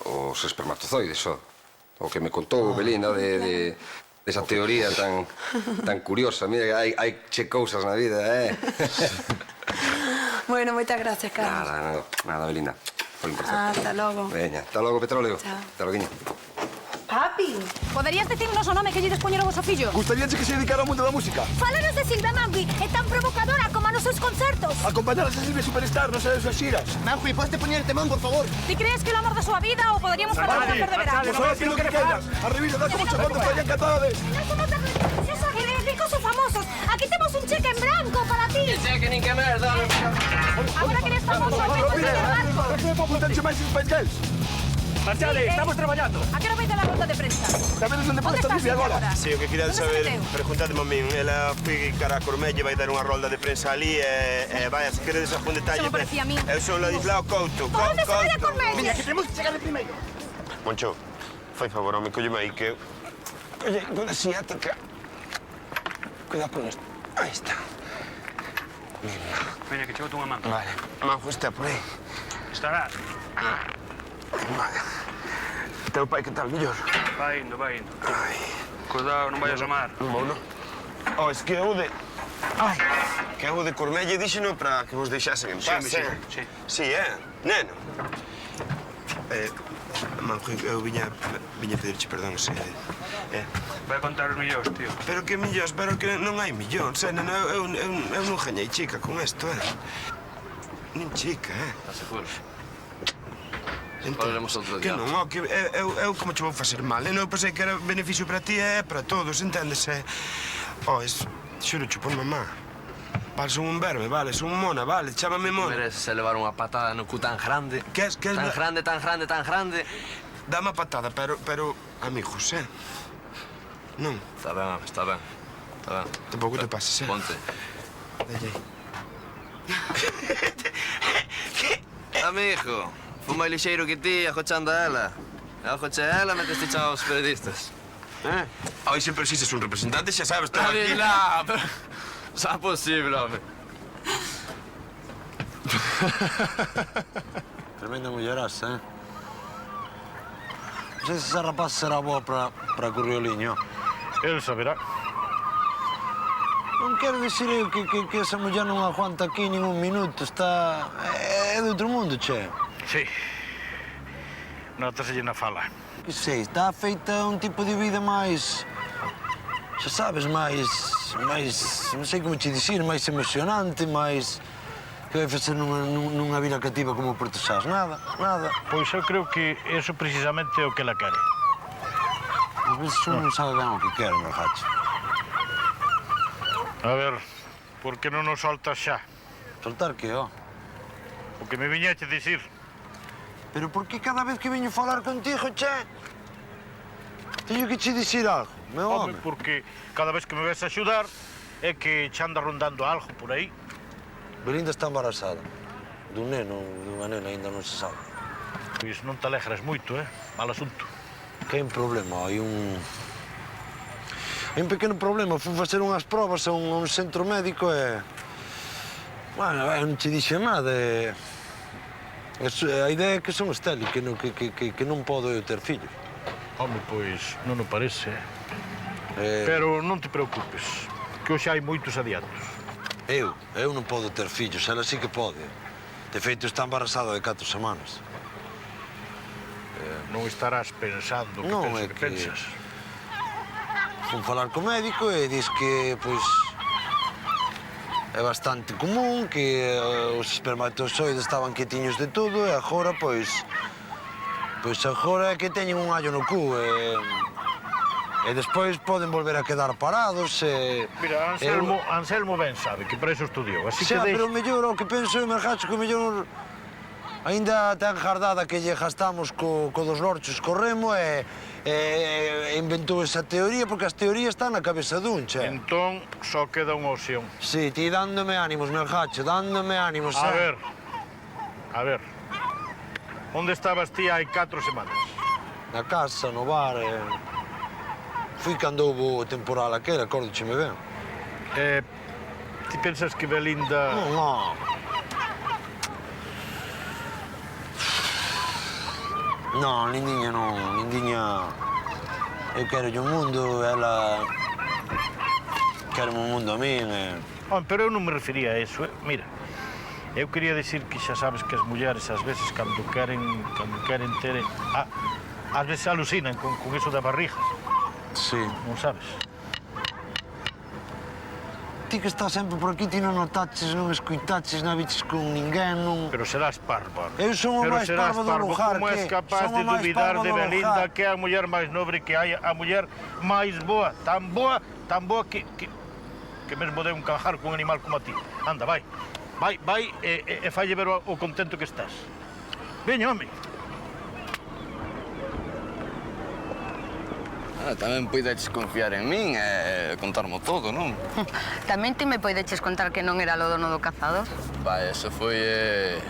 Os espermatozoides, só. O que me contou Belinda de esa teoría tan curiosa. Mira, hai che cousas na vida, Bueno, moitas gracias, Carlos. Nada, Belinda. Foi un placer. Hasta logo. Veña, hasta logo, Petróleo. Chao. Hasta loguiño. Papi. Poderías decirnos o nome que lle despoñer ao vosso fillo? Gustaríache que se dedicara ao mundo da música? Fálanos de Silvia Mangui, é tan provocadora como nos seus concertos. Acompañalas a Silvia Superstar, non sabes as xiras. Mangui, podes poñer temón, por favor. Ti crees que é o amor da súa vida ou poderíamos falar un concerto de verano? Pues ahora lo que queras. Arriba, da como chocando, estoy encantada de... Non somos tan religiosos que ricos ou famosos. Aquí temos un cheque en branco para ti. Que cheque nin que merda. Agora que eres famoso, tengo un cheque en branco. Non vou apuntarche máis os pendels. Marchale, estamos traballando. A que non veis a la ronda de prensa? Sabedes onde pode estar Silvia agora? Sí, o que quería saber, preguntadme a min. Ela foi cara a Cormelle, vai dar unha rolda de prensa ali e vai, se queredes algún detalle... Eso me parecía a min. Eu son Ladislao Couto. Onde se vai a Cormelle? Viña, que temos que chegar de primeiro. Moncho, fai favor, home, colleme aí que... Oye, con a asiática. Cuidado con isto. Aí está. Veña, que chego unha man. Vale. Manjo está por aí. Estará. Vale. Teu pai que tal, mellor? Vai indo. Cuidado, non vayas a mar. Non vou, non. Oh, es que eu de... Ai, que eu de Cormelle dixeno para que vos deixasen en paz, Sí. Sí, neno. Manjo, eu viña pedirche perdón, Vai contar os millóns, tío. Pero que millóns? Pero que non hai millóns, neno. Eu non gañei chica con isto, Nin chica, Estás seguro? Falaremos outro Que día. non, que eu como che vou facer mal, Eu pensei que era beneficio para ti e para todos, entendes? Xuro, chupón mamá. Vale, son un verme, vale, son un mona, vale, chámame mona. Mereces levar unha patada no cu tan grande. Tan grande. Dame a patada, pero amigos, Non. Está ben. Tampouco te pases, Ponte. Dalle aí. Amigo, fui máis lixeiro que ti ajochando a ela. Ajoche a ela mentre te echaba os periodistas. Ai, sempre existes un representante, xa sabes, estás aquí. Lá, pero... Xa posible, home. Tremenda mulleraza, Non sei se esa rapaz será boa para Corrioliño. El saberá. Non quero dicir eu que esa muller non aguanta aquí nin un minuto. É de outro mundo, che. Sí. Nótaselle na fala. Que sei, está feita un tipo de vida máis... Xa sabes, máis... Non sei como che dicir, máis emocionante, máis... Que vai facer nunha vila cativa como Portosás? Nada. Pois eu creo que eso precisamente é o que ela quere. Ás veces un non sabe ben o que quere, meu gacho. A ver, por que non nos soltas xa? Soltar que, ó? O que me viñache dicir. Pero por que cada vez que veño falar contigo, che? Teño que che dicir algo, meu home. Porque cada vez que me ves a axudar é que che anda rondando algo por aí. Belinda está embarazada. Dun neno, dunha nena, ainda non se sabe. Pois non te alegras moito, Mal asunto. Que hai un problema, hai un pequeno problema. Fui facer unhas probas a un centro médico e... Bueno, non che dixe nada. A idea é que son estéril, que non podo eu ter fillos. Home, pois non o parece, Pero non te preocupes, que hoxe hai moitos adiantos. Eu non podo ter fillos, ela sí que pode. De feito, está embarazada de 4 semanas. Non estarás pensando que pensas. Fui falar co médico e dis que, pois, é bastante común, que os espermatozoides estaban quietiños de todo e agora, pois agora é que teñen un allo no cu e despois poden volver a quedar parados e... Mira, Anselmo ben sabe que para eso estudiou, así que... Pero mellor, o que penso, meu gacho, que mellor ainda ten jardada que lle gastamos co dos lorchos co remo e inventou esa teoría, porque as teorías están na cabeza dun, che. Entón, só queda unha opción. Sí, ti dándome ánimos, meu gacho, dándome ánimos, A ver. Onde estabas ti hai 4 semanas? Na casa, no bar, Fui cando houve o temporal aquel, acórdocheme ben. Ti pensas que Belinda... Non. Non, Lindiña non. Lindiña Eu quero un mundo, ela... quero un mundo a min, Pero eu non me refería a eso, Mira, eu quería dicir que xa sabes que as mulleres, ás veces, cando queren ter... Ás veces alucinan con eso da barriga. Sí. Non sabes? Ti que estás sempre por aquí, ti non notaches, non escoitaches, non viches con ninguén, non... Pero serás parvo. Eu son o máis parvo do lugar, Como és capaz de dubidar de Belinda, que é a muller máis nobre que hai, a muller máis boa, tan boa que mesmo deu un canjar con un animal como a ti. Anda, vai, e falle ver o contento que estás. Veña, home. Tamén poideches confiar en min e contarmo todo, non? Tamén ti me poideches contar que non era lo dono do cazador? Vai, eso foi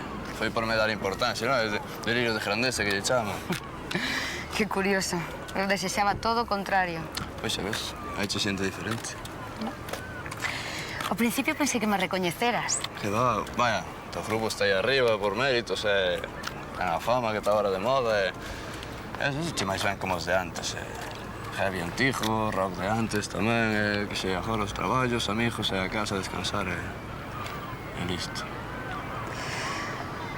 por me dar importancia, non? É delirio de grandeza que lle chamo. Que curioso. Eu desexaba todo o contrario. Pois xa ves, hai xente diferente. Ao principio pensei que me recoñeceras. Que va, vaya, o grupo está aí arriba por méritos, ten a fama que está ahora de moda, eso xe máis ben como os de antes, heavy antigo, rock de antes tamén, que xe agora os traballos, amigos, e a casa a descansar e listo.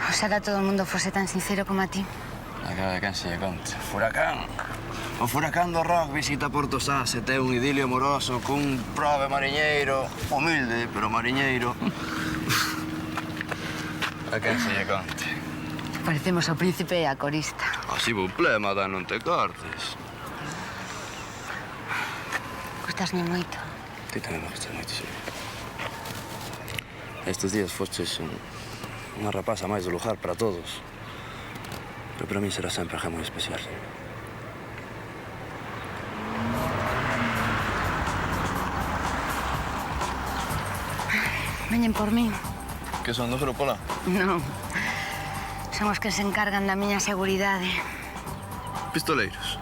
Oxalá todo o mundo fose tan sincero como a ti. A cara de quen se lle conte. Furacán. O furacán do rock visita Porto Sás e ten un idilio amoroso cun prove mariñeiro, humilde, pero mariñeiro. A quen se lle conte. Parecemos o príncipe e a corista. Así vou plema, da non te cortes. Gustasme moito. Ti tamén me gustas moito, sí. Estes días fostes unha rapaza máis do lugar para todos. Pero para mí será sempre algo moi especial. Veñen por min. Que son do grupo lá? Non. Son os que se encargan da miña seguridade. Pistoleiros.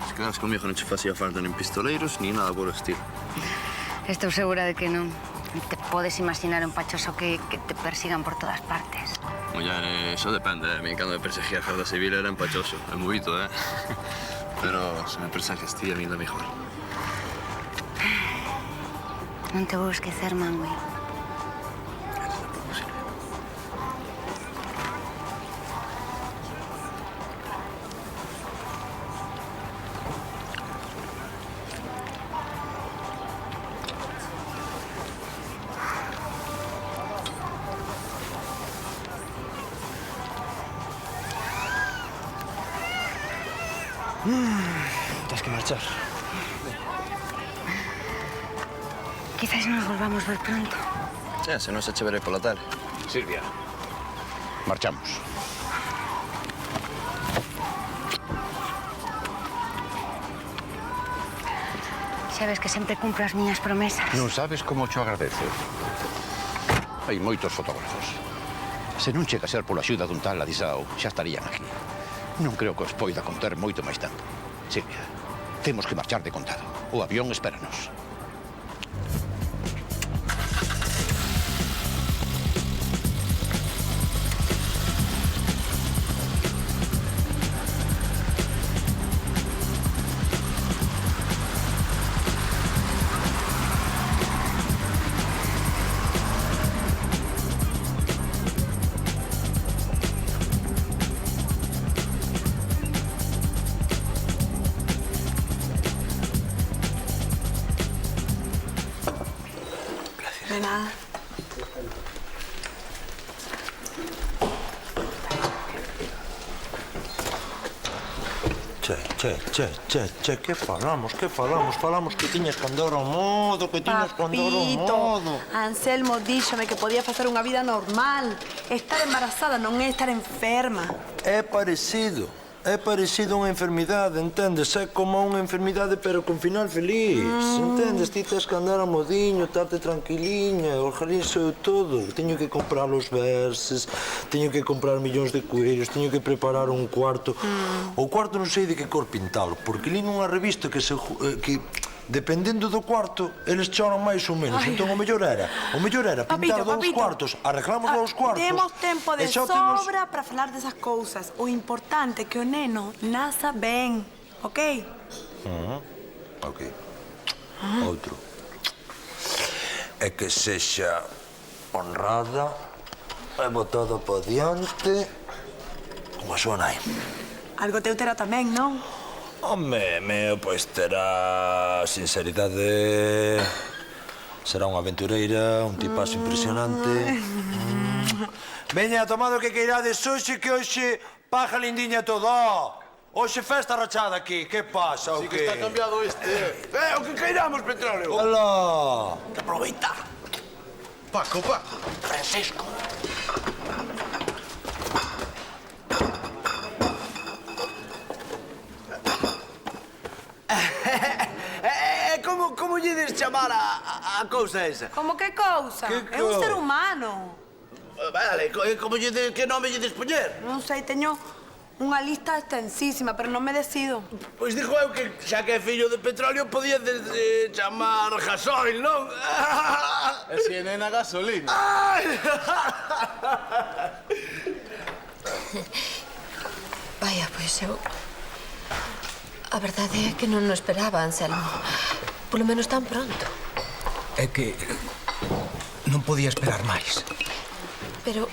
Se quedas comigo non che facía falta nin pistoleiros, nin nada por o estilo. Estou segura de que non. Te podes imaginar un pachoso que te persigan por todas partes. Muller, eso depende, A mí cando me perseguía a Garda Civil era empachoso, é movito, Pero se me persegues ti, a mí da mejor. Non te vou esquecer, Mangui. Tens que marchar. Quizás nos volvamos ver pronto. Se non se che verei pola tele. Silvia, marchamos. Sabes que sempre cumpro as miñas promesas. Non sabes como cho agradezo. Hai moitos fotógrafos. Se non chega a ser pola axuda dun tal Adisao, xa estarían aquí. Non creo que os poida conter moito máis tempo. Silvia, temos que marchar de contado. O avión espéranos. De nada. Che, que falamos? Falamos que tiñas que andar ao modo, que tiñas que andar ao modo. Anselmo díxome que podía facer unha vida normal. Estar embarazada non é estar enferma. É parecido a unha enfermidade, entendes? É como unha enfermidade, pero con final feliz, entendes? Ti tens que andar a modiño, estarte tranquiliña, organizo todo. Teño que comprar os verses, teño que comprar millóns de coellos, teño que preparar un cuarto. O cuarto non sei de que cor pintalo, porque li nunha revista que dependendo do cuarto, eles choran máis ou menos. Entón, o mellor era pintar dous cuartos, arreglamos dous cuartos. Temos tempo de sobra para falar desas cousas. O importante é que o neno naza ben, ok? Ok. Outro. É que sexa honrada e botada pa diante como a súa nai. Algo teu terá tamén, non? Home, meu, pois terá sinceridade, será unha aventureira, un tipazo impresionante. Veña, tomado que queirades hoxe, que hoxe paja lindiña todo. Hoxe festa rachada aquí, que pasa, o Sí que? que está cambiado este. O que queiramos, petróleo. Alá! Que aproveita. Paco. Francisco. Como lle des chamar a cousa esa? Como que cousa? Que É un ser cousa? humano. Vale, como que nome lle des poñer? Non sei, teño unha lista extensísima, pero non me decido. Pois dixo eu que xa que é fillo de petróleo podía chamar gasoil, non? E si é nena gasolina. Vaya, pois eu... A verdade é que non o esperaba, Anselmo. Polo menos tan pronto. É que non podía esperar máis. Pero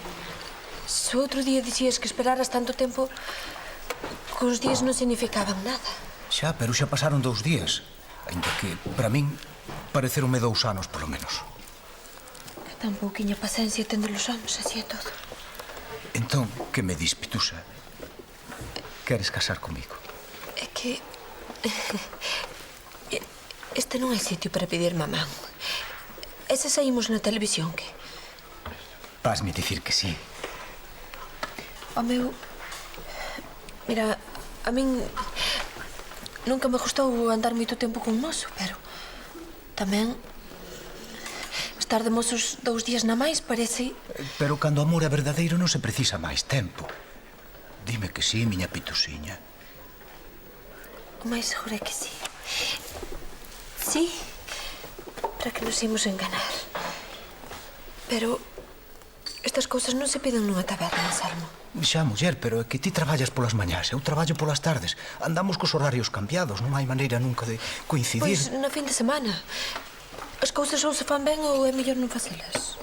se outro día dixías que esperaras tanto tempo, que os días non significaban nada. Xa, pero xa pasaron 2 días. Ainda que, para min, pareceronme 2 anos, polo menos. Tan pouquiña paciencia tendo os anos, así é todo. Entón, que me dis, Pitusa? Queres casar comigo? É que... Este non é sitio para pedir mamán. E se saímos na televisión, que? Vasme dicir que sí. O meu... Mira, a min... Nunca me gustou andar moito tempo con un mozo, pero... Tamén... Estar de mozos 2 días na máis parece... Pero cando o amor é verdadeiro non se precisa máis tempo. Dime que sí, miña Pitusiña. O máis seguro é que sí. Sí, para que nos imos enganar. Pero estas cousas non se piden nunha taberna, Anselmo. Xa, muller, pero é que ti traballas polas mañás, eu traballo polas tardes. Andamos cos horarios cambiados, non hai maneira nunca de coincidir. Pois na fin de semana. As cousas ou se fan ben ou é mellor non facelas.